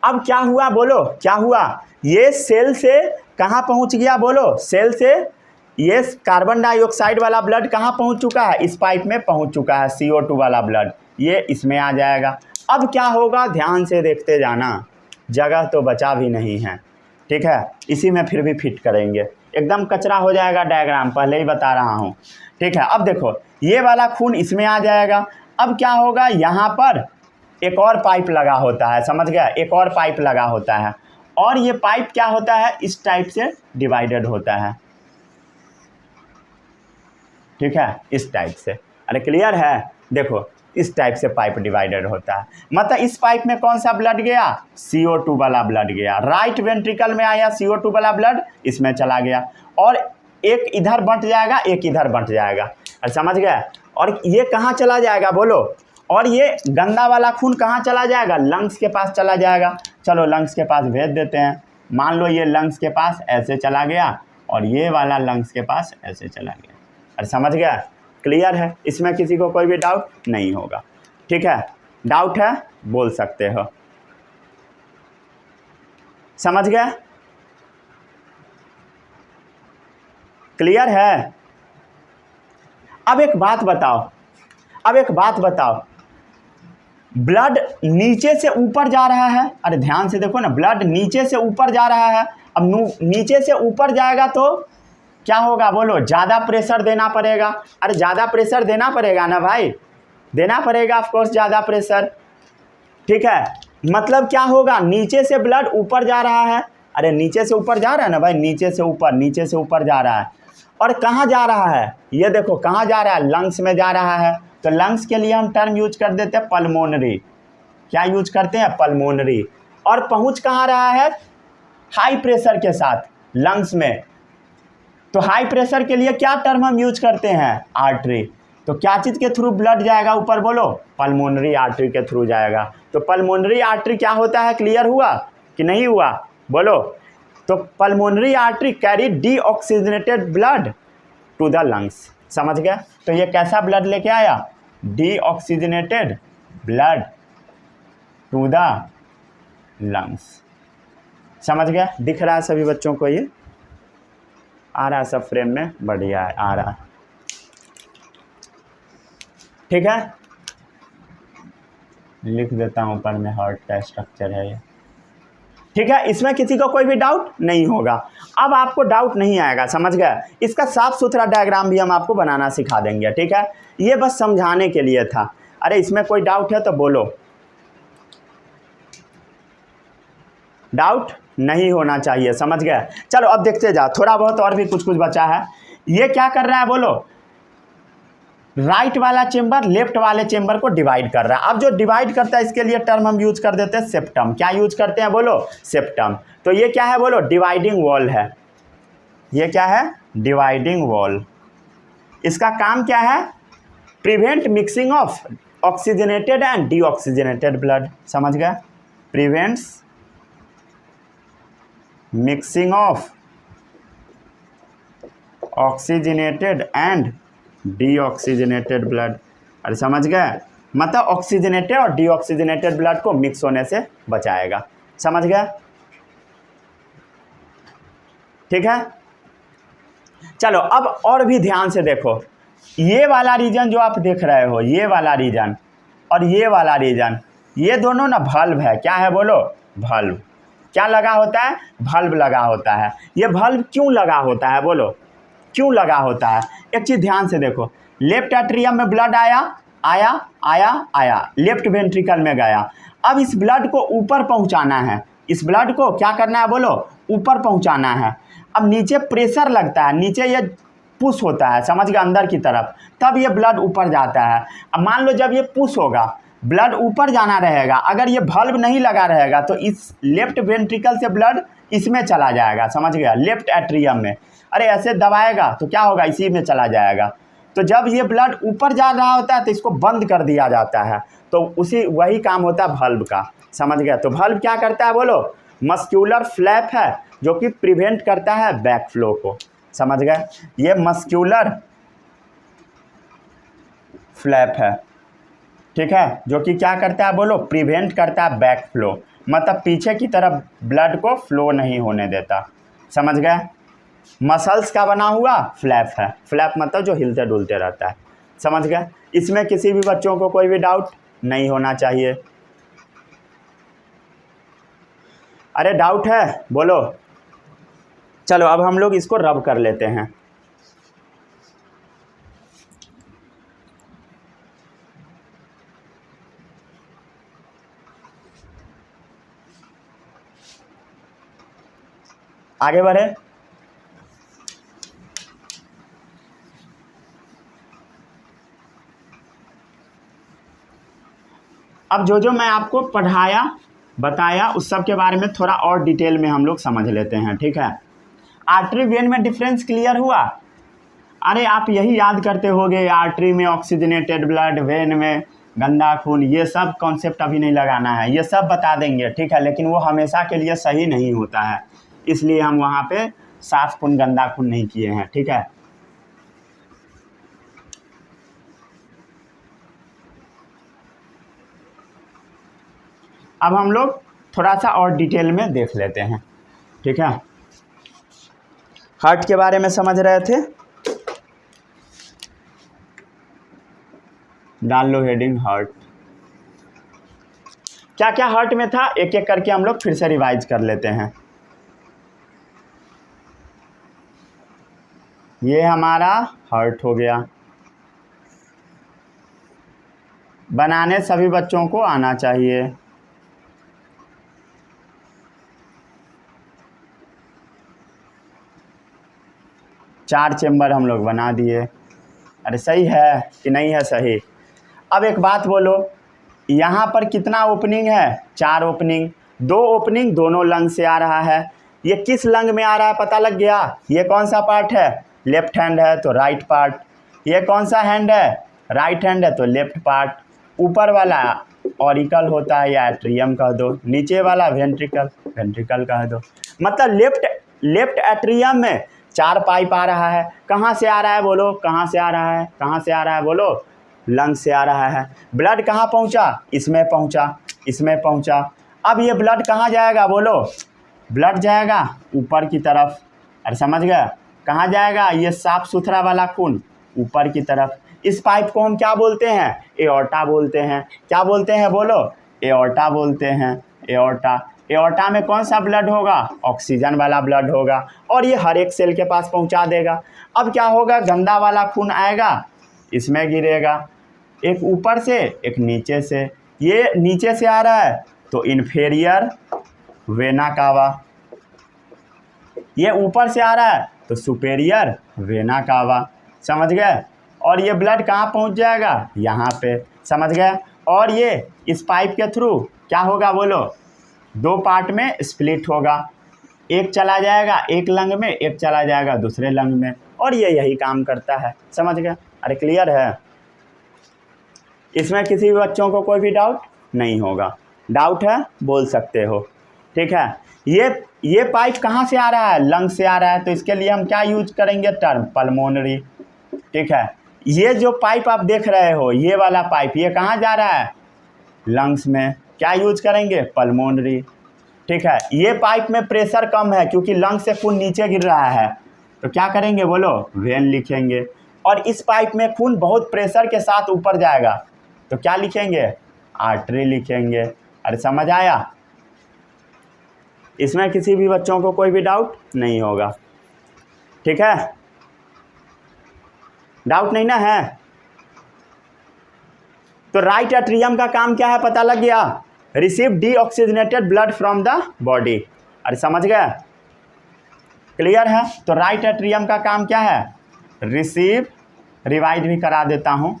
अब क्या हुआ बोलो, क्या हुआ, ये सेल से कहाँ पहुँच गया बोलो, सेल से ये कार्बन डाइऑक्साइड वाला ब्लड कहाँ पहुँच चुका है, इस पाइप में पहुँच चुका है, CO2 वाला ब्लड, ये इसमें आ जाएगा। अब क्या होगा, ध्यान से देखते जाना, जगह तो बचा भी नहीं है, ठीक है। इसी में फिर भी फिट करेंगे, एकदम कचरा हो जाएगा डायग्राम, पहले ही बता रहा हूँ, ठीक है। अब देखो ये वाला खून इसमें आ जाएगा। अब क्या होगा, यहाँ पर एक और पाइप लगा होता है, समझ गया, एक और पाइप लगा होता है। और ये पाइप क्या होता है, इस टाइप से डिवाइडेड होता है, ठीक है, इस टाइप से। अरे क्लियर है, देखो इस टाइप से पाइप डिवाइडेड होता है, मतलब इस पाइप में कौन सा ब्लड गया, CO2 वाला ब्लड गया, राइट वेंट्रिकल में आया CO2 वाला ब्लड, इसमें चला गया, और एक इधर बंट जाएगा, एक इधर बंट जाएगा, और समझ गया। और ये कहाँ चला जाएगा बोलो, और ये गंदा वाला खून कहाँ चला जाएगा, लंग्स के पास चला जाएगा। चलो लंग्स के पास भेज देते हैं, मान लो ये लंग्स के पास ऐसे चला गया और ये वाला लंग्स के पास ऐसे चला गया, और समझ गया, क्लियर है, इसमें किसी को कोई भी डाउट नहीं होगा, ठीक है। डाउट है बोल सकते हो, समझ गए, क्लियर है। अब एक बात बताओ, ब्लड नीचे से ऊपर जा रहा है, अरे ध्यान से देखो ना, ब्लड नीचे से ऊपर जा रहा है। अब नीचे से ऊपर जाएगा तो क्या होगा बोलो, ज़्यादा प्रेशर देना पड़ेगा। अरे ज़्यादा प्रेशर देना पड़ेगा ना भाई, देना पड़ेगा ऑफ कोर्स ज़्यादा प्रेशर, ठीक है। मतलब क्या होगा, नीचे से ब्लड ऊपर जा रहा है, अरे नीचे से ऊपर जा रहा है ना भाई, नीचे से ऊपर जा रहा है। और कहाँ जा रहा है, ये देखो कहाँ जा रहा है, लंग्स में जा रहा है। तो लंग्स के लिए हम टर्म यूज कर देते हैं पल्मोनरी, क्या यूज करते हैं, पल्मोनरी। और पहुँच कहाँ रहा है, हाई प्रेशर के साथ लंग्स में। तो हाई प्रेशर के लिए क्या टर्म हम यूज करते हैं, आर्टरी। तो क्या चीज़ के थ्रू ब्लड जाएगा ऊपर बोलो, पल्मोनरी आर्टरी के थ्रू जाएगा। तो पल्मोनरी आर्टरी क्या होता है, क्लियर हुआ कि नहीं हुआ बोलो। तो pulmonary artery carry deoxygenated blood to the lungs, समझ गए। तो ये कैसा ब्लड लेके आया, deoxygenated blood to the lungs. समझ गया? दिख रहा है सभी बच्चों को? ये आ रहा है सब फ्रेम में? बढ़िया है, आ रहा है। ठीक है, लिख देता हूँ ऊपर में, हार्ट का स्ट्रक्चर है ये। ठीक है, इसमें किसी को कोई भी डाउट नहीं होगा। अब आपको डाउट नहीं आएगा, समझ गए? इसका साफ सुथरा डायग्राम भी हम आपको बनाना सिखा देंगे। ठीक है, ये बस समझाने के लिए था। अरे इसमें कोई डाउट है तो बोलो। डाउट नहीं होना चाहिए, समझ गए? चलो अब देखते जाओ, थोड़ा बहुत और भी कुछ कुछ बचा है। ये क्या कर रहा है बोलो? राइट वाला चेंबर लेफ्ट वाले चेंबर को डिवाइड कर रहा है। अब जो डिवाइड करता है इसके लिए टर्म हम यूज कर देते हैं सेप्टम। क्या यूज करते हैं बोलो? सेप्टम। तो ये क्या है बोलो? डिवाइडिंग वॉल है। ये क्या है? Dividing wall. इसका काम क्या है? Prevent mixing of oxygenated and deoxygenated blood. समझ गए? Prevents mixing of oxygenated and deoxygenated blood. अरे समझ गए? मतलब ऑक्सीजनेटेड और डीऑक्सीजनेटेड ब्लड को मिक्स होने से बचाएगा। समझ गए? ठीक है, चलो अब और भी ध्यान से देखो। ये वाला रीजन जो आप देख रहे हो, ये वाला रीजन और ये वाला रीजन, ये दोनों ना भल्ब है। क्या है बोलो? भल्ब। क्या लगा होता है? भल्ब लगा होता है। ये भल्ब क्यों लगा होता है बोलो? क्यों लगा होता है? एक चीज़ ध्यान से देखो। लेफ्ट एट्रियम में ब्लड आया आया आया आया, लेफ्ट वेंट्रिकल में गया। अब इस ब्लड को ऊपर पहुंचाना है। इस ब्लड को क्या करना है बोलो? ऊपर पहुंचाना है। अब नीचे प्रेशर लगता है, नीचे ये पुश होता है, समझ गए? अंदर की तरफ, तब ये ब्लड ऊपर जाता है। अब मान लो जब ये पुश होगा, ब्लड ऊपर जाना रहेगा। अगर ये भल्ब नहीं लगा रहेगा तो इस लेफ्ट वेंट्रिकल से ब्लड इसमें चला जाएगा। समझ गया? लेफ्ट एट्रियम में। अरे ऐसे दबाएगा तो क्या होगा? इसी में चला जाएगा। तो जब ये ब्लड ऊपर जा रहा होता है तो इसको बंद कर दिया जाता है। तो वही काम होता है भल्ब का। समझ गया? तो भल्ब क्या करता है बोलो? मस्क्यूलर फ्लैप है जो कि प्रिवेंट करता है बैक फ्लो को। समझ गए? ये मस्क्यूलर फ्लैप है, ठीक है, जो कि क्या करता है बोलो? प्रिवेंट करता है बैक फ्लो, मतलब पीछे की तरफ ब्लड को फ्लो नहीं होने देता। समझ गए? मसल्स का बना हुआ फ्लैप है। फ्लैप मतलब जो हिलते डुलते रहता है। समझ गए? इसमें किसी भी बच्चों को कोई भी डाउट नहीं होना चाहिए। अरे डाउट है बोलो? चलो अब हम लोग इसको रब कर लेते हैं। आगे बढ़े। अब जो मैं आपको पढ़ाया बताया उस सब के बारे में थोड़ा और डिटेल में हम लोग समझ लेते हैं। ठीक है, आर्टरी वेन में डिफरेंस क्लियर हुआ? अरे आप यही याद करते होगे, आर्टरी में ऑक्सीजनेटेड ब्लड, वेन में गंदा खून, ये सब कॉन्सेप्ट अभी नहीं लगाना है, ये सब बता देंगे। ठीक है, लेकिन वो हमेशा के लिए सही नहीं होता है, इसलिए हम वहाँ पे साफ खून गंदा खून नहीं किए हैं। ठीक है, अब हम लोग थोड़ा सा और डिटेल में देख लेते हैं। ठीक है, हार्ट के बारे में समझ रहे थे, डाल लो हेडिंग हार्ट। क्या क्या हार्ट में था एक एक करके हम लोग फिर से रिवाइज कर लेते हैं। ये हमारा हार्ट हो गया। बनाने सभी बच्चों को आना चाहिए। चार चेम्बर हम लोग बना दिए। अरे सही है कि नहीं है? सही। अब एक बात बोलो, यहाँ पर कितना ओपनिंग है? 4 ओपनिंग। 2 ओपनिंग दोनों लंग से आ रहा है। ये किस लंग में आ रहा है पता लग गया? ये कौन सा पार्ट है? लेफ्ट हैंड है तो राइट पार्ट। ये कौन सा हैंड है? राइट हैंड है तो लेफ्ट पार्ट। ऊपर वाला ऑरिकल होता है या एट्रियम कह दो, नीचे वाला वेंट्रिकल, वेंट्रिकल कह दो। मतलब लेफ्ट एट्रियम में 4 पाइप आ रहा है। कहाँ से आ रहा है बोलो? कहाँ से आ रहा है? कहाँ से आ रहा है बोलो? लंग से आ रहा है। ब्लड कहाँ पहुँचा, इसमें पहुँचा, इसमें पहुँचा। अब ये ब्लड कहाँ जाएगा बोलो, ब्लड जाएगा ऊपर की तरफ। अरे समझ गए, कहाँ जाएगा, ये साफ सुथरा वाला खून ऊपर की तरफ। इस पाइप को हम क्या बोलते हैं, एओर्टा बोलते हैं। क्या बोलते हैं बोलो, एओर्टा बोलते हैं, एओर्टा। एओर्टा में कौन सा ब्लड होगा, ऑक्सीजन वाला ब्लड होगा, और ये हर एक सेल के पास पहुंचा देगा। अब क्या होगा, गंदा वाला खून आएगा, इसमें गिरेगा, एक ऊपर से एक नीचे से। ये नीचे से आ रहा है तो इन्फेरियर वेना कावा, ये ऊपर से आ रहा है तो सुपेरियर वेना कावा। समझ गए। और ये ब्लड कहाँ पहुँच जाएगा, यहाँ पे। समझ गए। और ये इस पाइप के थ्रू क्या होगा बोलो, दो पार्ट में स्प्लिट होगा, एक चला जाएगा एक लंग में, एक चला जाएगा दूसरे लंग में, और ये यही काम करता है। समझ गए। अरे क्लियर है, इसमें किसी भी बच्चों को कोई भी डाउट नहीं होगा। डाउट है बोल सकते हो, ठीक है। ये पाइप कहाँ से आ रहा है, लंग से आ रहा है, तो इसके लिए हम क्या यूज करेंगे, टर्म पल्मोनरी, ठीक है। ये जो पाइप आप देख रहे हो, ये वाला पाइप, ये कहाँ जा रहा है, लंग्स में, क्या यूज करेंगे, पल्मोनरी, ठीक है। ये पाइप में प्रेशर कम है क्योंकि लंग से खून नीचे गिर रहा है, तो क्या करेंगे बोलो, वेन लिखेंगे। और इस पाइप में खून बहुत प्रेशर के साथ ऊपर जाएगा, तो क्या लिखेंगे, आर्टरी लिखेंगे। अरे समझ आया, इसमें किसी भी बच्चों को कोई भी डाउट नहीं होगा, ठीक है। डाउट नहीं ना है, तो राइट एट्रियम का काम क्या है पता लग गया, receive deoxygenated blood from the body. अरे समझ गए, क्लियर है। तो राइट एट्रियम का काम क्या है, रिसीव, रिवाइज भी करा देता हूँ,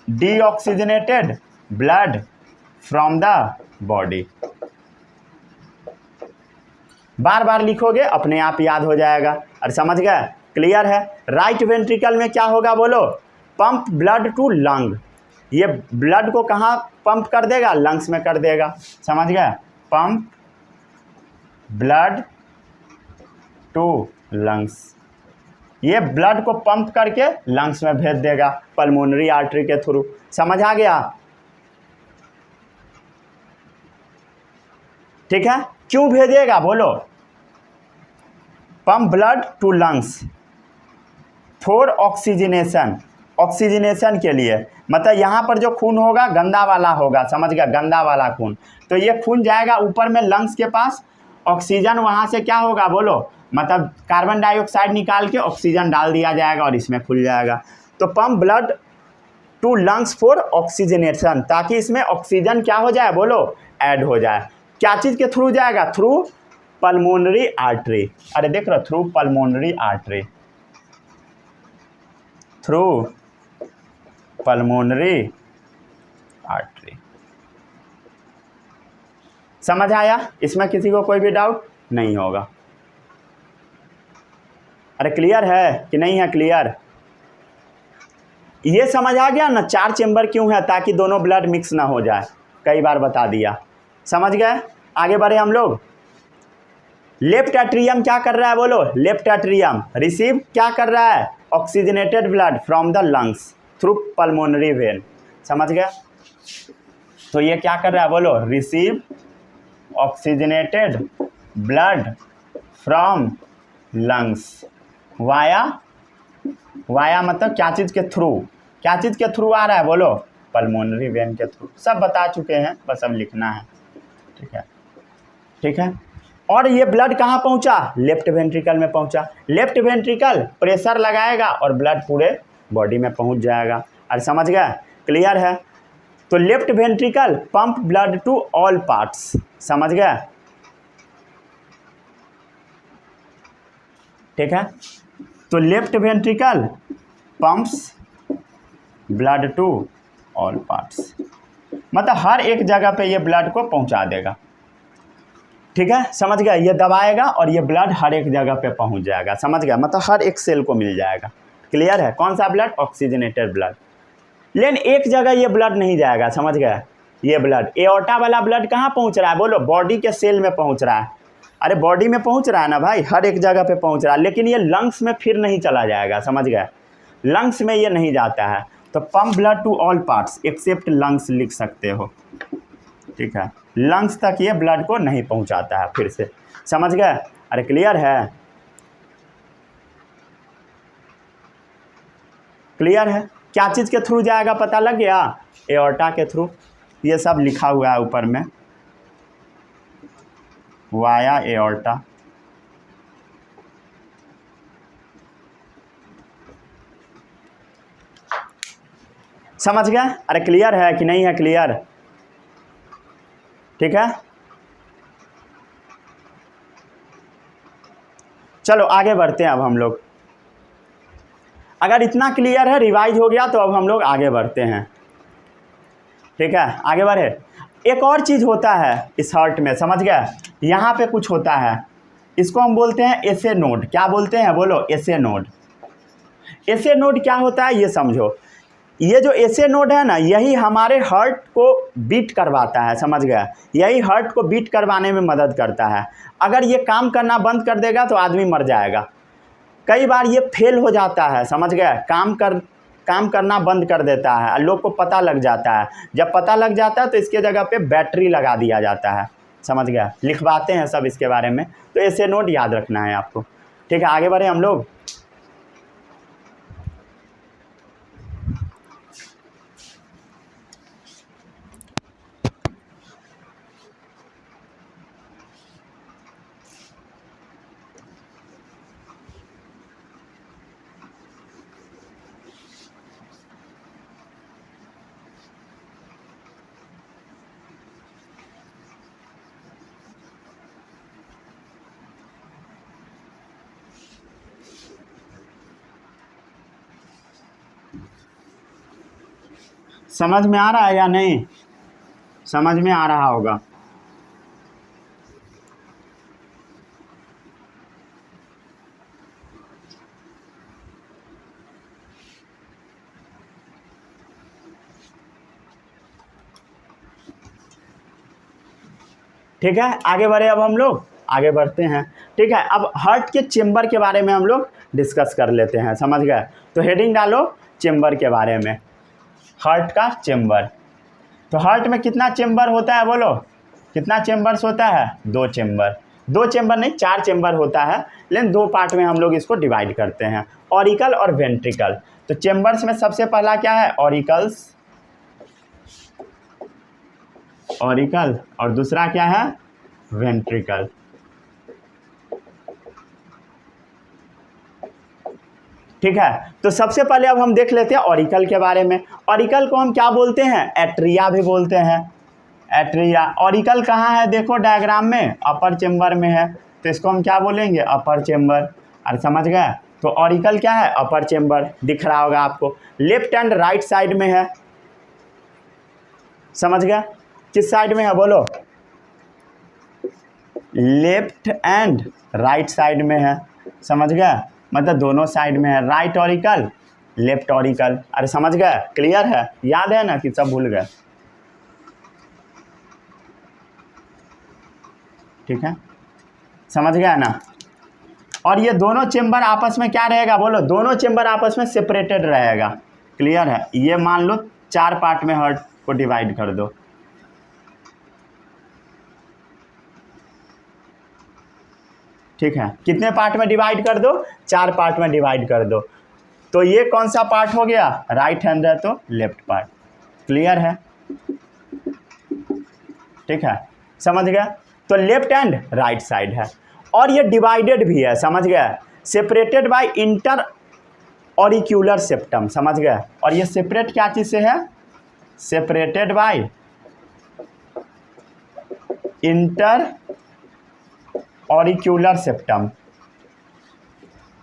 deoxygenated blood from the body. बार बार लिखोगे अपने आप याद हो जाएगा। अरे समझ गए, क्लियर है। राइट वेंट्रिकल में क्या होगा बोलो, पंप ब्लड टू लंग, ये ब्लड को कहाँ पंप कर देगा, लंग्स में कर देगा। समझ गए, पंप ब्लड टू लंग्स, ये ब्लड को पंप करके लंग्स में भेज देगा पल्मोनरी आर्टरी के थ्रू। समझ आ गया, ठीक है। क्यों भेजेगा बोलो, pump blood to lungs for oxygenation, oxygenation के लिए, मतलब यहाँ पर जो खून होगा गंदा वाला होगा, समझ गया, गंदा वाला खून, तो ये खून जाएगा ऊपर में लंग्स के पास, ऑक्सीजन वहाँ से क्या होगा बोलो, मतलब कार्बन डाइऑक्साइड निकाल के ऑक्सीजन डाल दिया जाएगा और इसमें खुल जाएगा। तो pump blood to lungs for oxygenation, ताकि इसमें ऑक्सीजन क्या हो जाए बोलो, ऐड हो जाए। क्या चीज़ के थ्रू जाएगा, थ्रू पल्मोनरी आर्टरी। अरे देख रहे हो, through pulmonary artery, through pulmonary artery. समझ आया, इसमें किसी को कोई भी डाउट नहीं होगा। अरे क्लियर है कि नहीं है, क्लियर, ये समझ आ गया ना, 4 चेंबर क्यों है, ताकि दोनों ब्लड मिक्स ना हो जाए, कई बार बता दिया। समझ गए, आगे बढ़े हम लोग। लेफ्ट एट्रियम क्या कर रहा है बोलो, लेफ्ट एट्रियम रिसीव क्या कर रहा है, oxygenated blood from the lungs through pulmonary vein. समझ गया, तो ये क्या कर रहा है बोलो, receive oxygenated blood from lungs via, via मतलब क्या चीज़ के थ्रू, क्या चीज़ के थ्रू आ रहा है बोलो, पल्मोनरी वेन के थ्रू। सब बता चुके हैं, बस अब लिखना है, ठीक है, ठीक है। और ये ब्लड कहाँ पहुँचा, लेफ्ट वेंट्रिकल में पहुँचा। लेफ्ट वेंट्रिकल प्रेशर लगाएगा और ब्लड पूरे बॉडी में पहुँच जाएगा। और समझ गया, क्लियर है। तो left ventricle pump blood to all parts, समझ गया, ठीक है। तो left ventricle pumps blood to all parts, मतलब हर एक जगह पे ये ब्लड को पहुंचा देगा, ठीक है। समझ गया, ये दबाएगा और ये ब्लड हर एक जगह पे पहुंच जाएगा। समझ गया, मतलब हर एक सेल को मिल जाएगा। क्लियर है, कौन सा ब्लड, ऑक्सीजनेटेड ब्लड। लेकिन एक जगह ये ब्लड नहीं जाएगा, समझ गया। ये ब्लड एओर्टा वाला ब्लड कहाँ पहुँच रहा है बोलो, बॉडी के सेल में पहुँच रहा है। अरे बॉडी में पहुँच रहा है ना भाई, हर एक जगह पे पहुँच रहा है, लेकिन ये लंग्स में फिर नहीं चला जाएगा। समझ गया, लंग्स में ये नहीं जाता है। तो pump blood to all parts except lungs लिख सकते हो, ठीक है। लंग्स तक ये ब्लड को नहीं पहुंचाता है। फिर से समझ गए? अरे क्लियर है? क्लियर है? क्या चीज़ के थ्रू जाएगा पता लग गया? एओर्टा के थ्रू। ये सब लिखा हुआ है ऊपर में, वाया एओर्टा। समझ गए? अरे क्लियर है कि नहीं है? क्लियर? ठीक है, चलो आगे बढ़ते हैं अब हम लोग। अगर इतना क्लियर है, रिवाइज हो गया, तो अब हम लोग आगे बढ़ते हैं। ठीक है, आगे बढ़े। एक और चीज़ होता है इस हार्ट में, समझ गए? यहाँ पे कुछ होता है, इसको हम बोलते हैं एसे नोड। क्या बोलते हैं? बोलो, एसे नोड। एसे नोड क्या होता है ये समझो। ये जो एसे नोड है ना, यही हमारे हार्ट को बीट करवाता है, समझ गए? यही हार्ट को बीट करवाने में मदद करता है। अगर ये काम करना बंद कर देगा तो आदमी मर जाएगा। कई बार ये फेल हो जाता है, समझ गए? काम करना बंद कर देता है, लोग को पता लग जाता है। जब पता लग जाता है तो इसके जगह पे बैटरी लगा दिया जाता है, समझ गए? लिखवाते हैं सब इसके बारे में। तो ऐसे नोट याद रखना है आपको। ठीक है, आगे बढ़े हम लोग। समझ में आ रहा है या नहीं? समझ में आ रहा होगा। ठीक है, आगे बढ़े अब हम लोग, आगे बढ़ते हैं। ठीक है, अब हार्ट के चेम्बर के बारे में हम लोग डिस्कस कर लेते हैं, समझ गए? तो हेडिंग डालो चेम्बर के बारे में, हार्ट का चेम्बर। तो हार्ट में कितना चेम्बर होता है बोलो? कितना चेम्बर्स होता है? 2 चेम्बर। 2 चेम्बर नहीं, 4 चेम्बर होता है, लेकिन 2 पार्ट में हम लोग इसको डिवाइड करते हैं, ऑरिकल और वेंट्रिकल। तो चेम्बर्स में सबसे पहला क्या है? ऑरिकल्स, ऑरिकल, और दूसरा क्या है? वेंट्रिकल। ठीक है, तो सबसे पहले अब हम देख लेते हैं ऑरिकल के बारे में। ऑरिकल को हम क्या बोलते हैं? एट्रिया भी बोलते हैं, एट्रिया। ऑरिकल कहाँ है? देखो डायग्राम में, अपर चेम्बर में है, तो इसको हम क्या बोलेंगे? अपर चेम्बर। और समझ गए? तो ऑरिकल क्या है? अपर चेम्बर। दिख रहा होगा आपको, लेफ्ट एंड राइट साइड में है, समझ गए? किस साइड में है बोलो? लेफ्ट एंड राइट साइड में है, समझ गए? मतलब दोनों साइड में है, राइट ऑरिकल, लेफ्ट ऑरिकल। अरे समझ गए? क्लियर है? याद है ना कि सब भूल गए? ठीक है, समझ गया ना? और ये दोनों चेम्बर आपस में क्या रहेगा बोलो? दोनों चेम्बर आपस में सेपरेटेड रहेगा। क्लियर है? ये मान लो 4 पार्ट में हार्ट को डिवाइड कर दो। ठीक है, कितने पार्ट में डिवाइड कर दो? 4 पार्ट में डिवाइड कर दो। तो ये कौन सा पार्ट हो गया? राइट हैंड है तो लेफ्ट पार्ट। क्लियर है? ठीक है, समझ गया? तो लेफ्ट एंड राइट साइड है, और ये डिवाइडेड भी है, समझ गया? Separated by inter auricular septum, समझ गए? और ये सेपरेट क्या चीज़ से है? Separated bye inter auricular septum,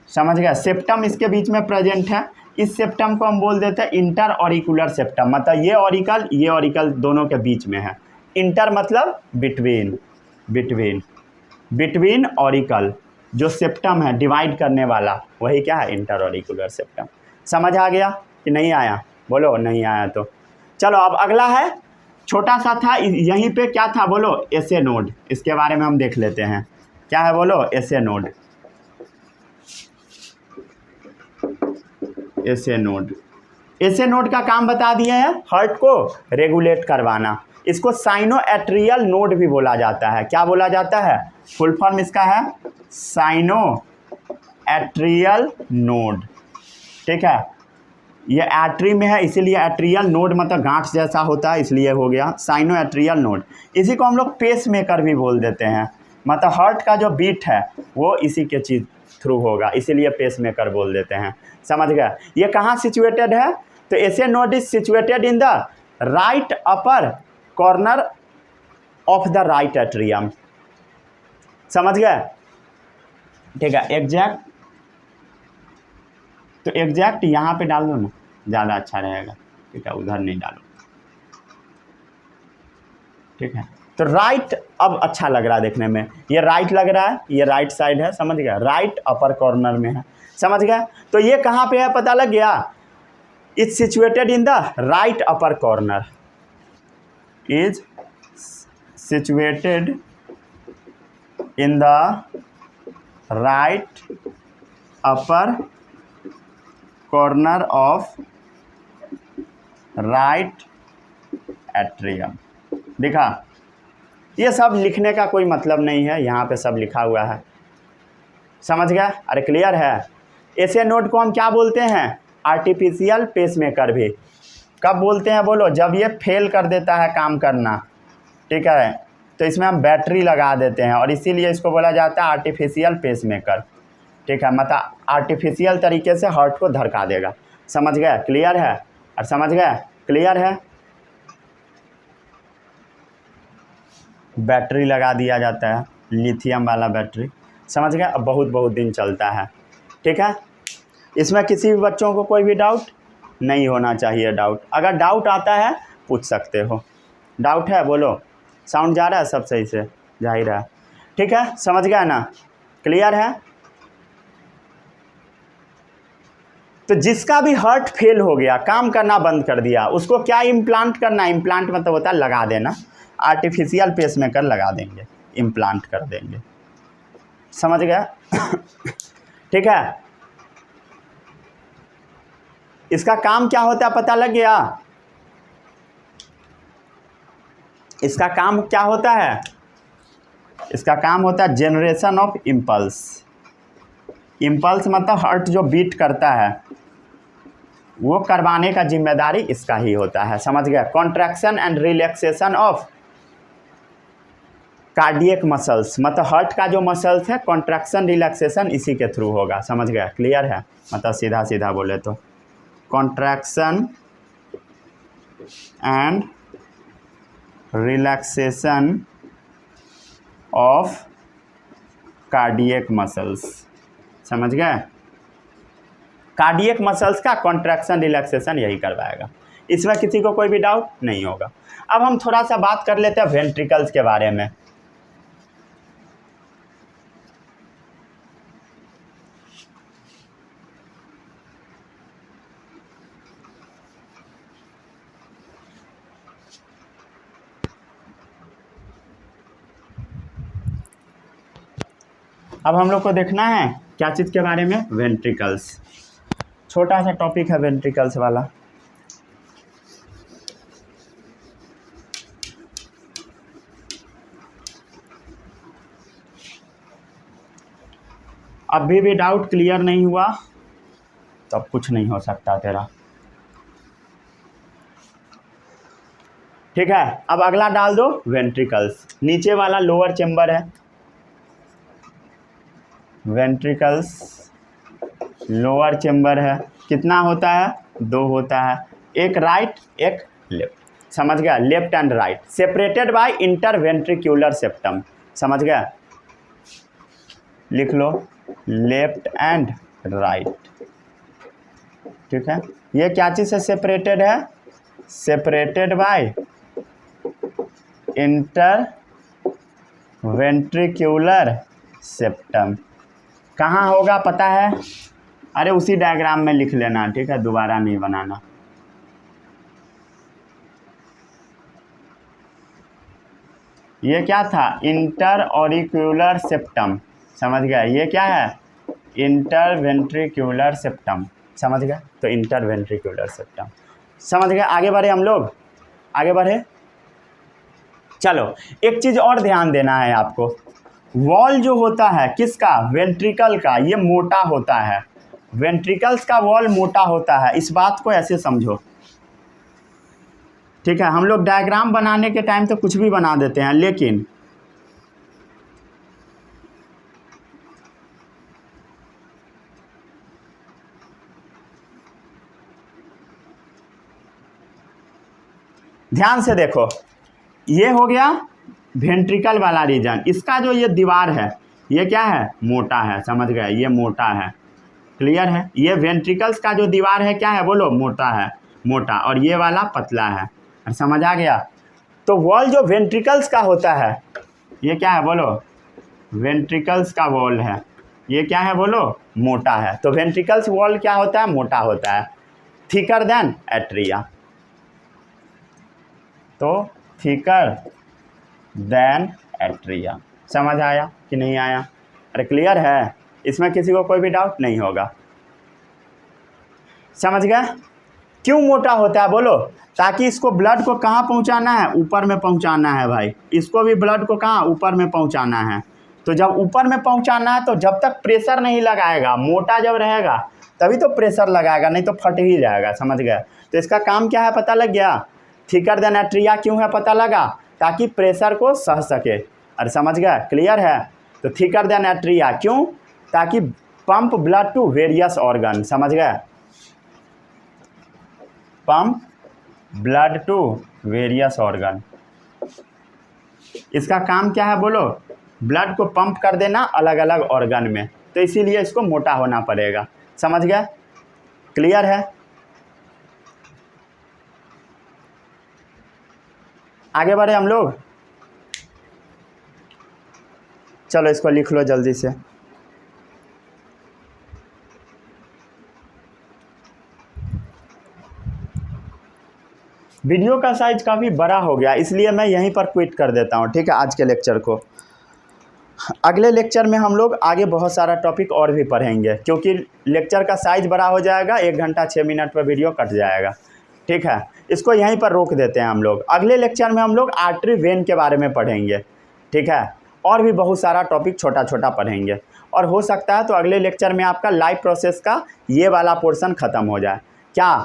समझ गया? सेप्टम इसके बीच में प्रेजेंट है, इस सेप्टम को हम बोल देते हैं इंटर ऑरिक्यूलर सेप्टम। मतलब ये ऑरिकल दोनों के बीच में है। इंटर मतलब बिटवीन, बिटवीन ऑरिकल। जो सेप्टम है डिवाइड करने वाला, वही क्या है? Inter auricular septum. समझ आ गया कि नहीं आया? बोलो, नहीं आया तो चलो अब अगला है, छोटा सा था यहीं पे, क्या था बोलो? एसे नोड। इसके बारे में हम देख लेते हैं, क्या है बोलो? एसे नोड। एसे नोड, ऐसे नोड का काम बता दिए हैं, हार्ट को रेगुलेट करवाना। इसको साइनोएट्रियल नोड भी बोला जाता है। क्या बोला जाता है? फुल फॉर्म इसका है साइनोएट्रियल नोड। ठीक है, ये एट्री में है इसीलिए एट्रियल नोड मतलब गांठ जैसा होता है, इसलिए हो गया साइनोएट्रियल नोड। इसी को हम लोग पेस मेकर भी बोल देते हैं, मतलब हार्ट का जो बीट है वो इसी के चीज थ्रू होगा, इसीलिए पेस मेकर बोल देते हैं। समझ गए? ये कहाँ सिचुएटेड है? तो ऐसे node is situated in the right upper corner of the right atrium. समझ गए? ठीक है, एग्जैक्ट, तो एग्जैक्ट यहाँ पे डाल दो ना, ज़्यादा अच्छा रहेगा। ठीक है, उधर नहीं डालो। ठीक है, तो राइट अब अच्छा लग रहा है देखने में, ये राइट लग रहा है, ये राइट साइड है। समझ गया? राइट अपर कॉर्नर में है। समझ गया? तो ये कहाँ पे है पता लग गया? It's situated in the right upper corner, is situated in the right upper corner of right atrium. देखा? ये सब लिखने का कोई मतलब नहीं है, यहाँ पे सब लिखा हुआ है। समझ गया? अरे क्लियर है? ऐसे नोड को हम क्या बोलते हैं? आर्टिफिशियल पेसमेकर भी। कब बोलते हैं बोलो? जब ये फेल कर देता है काम करना। ठीक है, तो इसमें हम बैटरी लगा देते हैं और इसीलिए इसको बोला जाता है आर्टिफिशियल पेसमेकर। ठीक है, मतलब आर्टिफिशियल तरीके से हार्ट को धड़का देगा। समझ गए? क्लियर है? और समझ गए? क्लियर है? बैटरी लगा दिया जाता है, लिथियम वाला बैटरी। समझ गए? अब बहुत दिन चलता है। ठीक है, इसमें किसी भी बच्चों को कोई भी डाउट नहीं होना चाहिए। डाउट अगर डाउट आता है पूछ सकते हो। डाउट है? बोलो। साउंड जा रहा है सब सही से? जा ही रहा है। ठीक है, समझ गया ना? क्लियर है? तो जिसका भी हार्ट फेल हो गया, काम करना बंद कर दिया, उसको क्या इम्प्लांट करना? इम्प्लांट मतलब होता है लगा देना। आर्टिफिशियल पेसमेकर लगा देंगे, इम्प्लांट कर देंगे। समझ गया? ठीक है, इसका काम क्या होता है पता लग गया? इसका काम क्या होता है? इसका काम होता है जनरेशन ऑफ इम्पल्स। इम्पल्स मतलब हार्ट जो बीट करता है वो करवाने का जिम्मेदारी इसका ही होता है। समझ गया? Contraction and relaxation of cardiac muscles, मतलब हार्ट का जो मसल्स है कॉन्ट्रैक्शन रिलैक्सेशन इसी के थ्रू होगा। समझ गया? क्लियर है? मतलब सीधा सीधा बोले तो contraction and relaxation of cardiac muscles. समझ गए? कार्डियक मसल्स का कॉन्ट्रैक्शन रिलैक्सेशन यही करवाएगा। इसमें किसी को कोई भी डाउट नहीं होगा। अब हम थोड़ा सा बात कर लेते हैं वेंट्रिकल्स के बारे में। अब हम लोग को देखना है क्या चीज़ के बारे में? वेंट्रिकल्स। छोटा सा टॉपिक है वेंट्रिकल्स वाला। अभी भी डाउट क्लियर नहीं हुआ तो अब कुछ नहीं हो सकता तेरा। ठीक है, अब अगला डाल दो वेंट्रिकल्स। नीचे वाला लोअर चेम्बर है, वेंट्रिकल्स लोअर चेम्बर है। कितना होता है? 2 होता है, एक राइट एक लेफ्ट। समझ गया? Left and right, separated by interventricular septum. समझ गया? लिख लो लेफ्ट एंड राइट। ठीक है, ये क्या चीज़ से सेपरेटेड है? Separated by interventricular septum. कहाँ होगा पता है? अरे उसी डायग्राम में लिख लेना। ठीक है, दोबारा नहीं बनाना। ये क्या था? Inter auricular septum. समझ गया? ये क्या है? Interventricular septum. समझ गए? तो इंटरवेंट्रिकुलर सेप्टम, समझ गए? आगे बढ़े हम लोग, आगे बढ़े। चलो एक चीज़ और ध्यान देना है आपको, वॉल जो होता है किसका, वेंट्रिकल का, ये मोटा होता है, वेंट्रिकल्स का वॉल मोटा होता है, इस बात को ऐसे समझो, ठीक है? हम लोग डायग्राम बनाने के टाइम तो कुछ भी बना देते हैं, लेकिन ध्यान से देखो, ये हो गया वेंट्रिकल वाला रीजन, इसका जो ये दीवार है ये क्या है, मोटा है, समझ गए? ये मोटा है, क्लियर है? ये वेंट्रिकल्स का जो दीवार है क्या है, बोलो, मोटा है, मोटा, और ये वाला पतला है, और समझ आ गया? तो वॉल जो वेंट्रिकल्स का होता है ये क्या है, बोलो, वेंट्रिकल्स का वॉल है, ये क्या है, बोलो, मोटा है। तो वेंट्रिकल्स वॉल क्या होता है, मोटा होता है, थिकर देन एट्रिया, तो थिकर देन एट्रिया। समझ आया कि नहीं आया? अरे क्लियर है, इसमें किसी को कोई भी डाउट नहीं होगा, समझ गए? क्यों मोटा होता है, बोलो, ताकि इसको ब्लड को कहाँ पहुँचाना है, ऊपर में पहुँचाना है भाई, इसको भी ब्लड को कहाँ, ऊपर में पहुँचाना है। तो जब ऊपर में पहुँचाना है तो जब तक प्रेशर नहीं लगाएगा, मोटा जब रहेगा तभी तो प्रेशर लगाएगा, नहीं तो फट ही जाएगा, समझ गए? तो इसका काम क्या है, पता लग गया? थिकर देन एट्रिया क्यों है, पता लगा? ताकि प्रेशर को सह सके, अरे समझ गए? क्लियर है? तो थिकर देन एट्रिया क्यों, ताकि pump blood to various organ, समझ गए? Pump blood to various organ, इसका काम क्या है, बोलो, ब्लड को पंप कर देना अलग अलग ऑर्गन में, तो इसीलिए इसको मोटा होना पड़ेगा, समझ गए? क्लियर है? आगे बढ़े हम लोग, चलो इसको लिख लो जल्दी से। वीडियो का साइज काफ़ी बड़ा हो गया, इसलिए मैं यहीं पर क्विट कर देता हूँ, ठीक है, आज के लेक्चर को। अगले लेक्चर में हम लोग आगे बहुत सारा टॉपिक और भी पढ़ेंगे, क्योंकि लेक्चर का साइज बड़ा हो जाएगा, 1 घंटा 6 मिनट पर वीडियो कट जाएगा, ठीक है? इसको यहीं पर रोक देते हैं हम लोग। अगले लेक्चर में हम लोग आर्टरी वेन के बारे में पढ़ेंगे, ठीक है? और भी बहुत सारा टॉपिक छोटा छोटा पढ़ेंगे, और हो सकता है तो अगले लेक्चर में आपका लाइव प्रोसेस का ये वाला पोर्शन ख़त्म हो जाए। क्या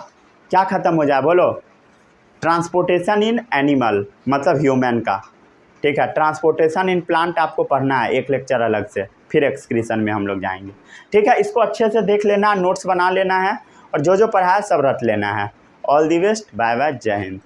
क्या ख़त्म हो जाए, बोलो? ट्रांसपोर्टेशन इन एनिमल, मतलब ह्यूमन का, ठीक है? ट्रांसपोर्टेशन इन प्लांट आपको पढ़ना है, एक लेक्चर अलग से, फिर एक्सक्रीशन में हम लोग जाएंगे, ठीक है? इसको अच्छे से देख लेना, नोट्स बना लेना है, और जो जो पढ़ा है सब रट लेना है। All the best, bye bye, जय हिंद।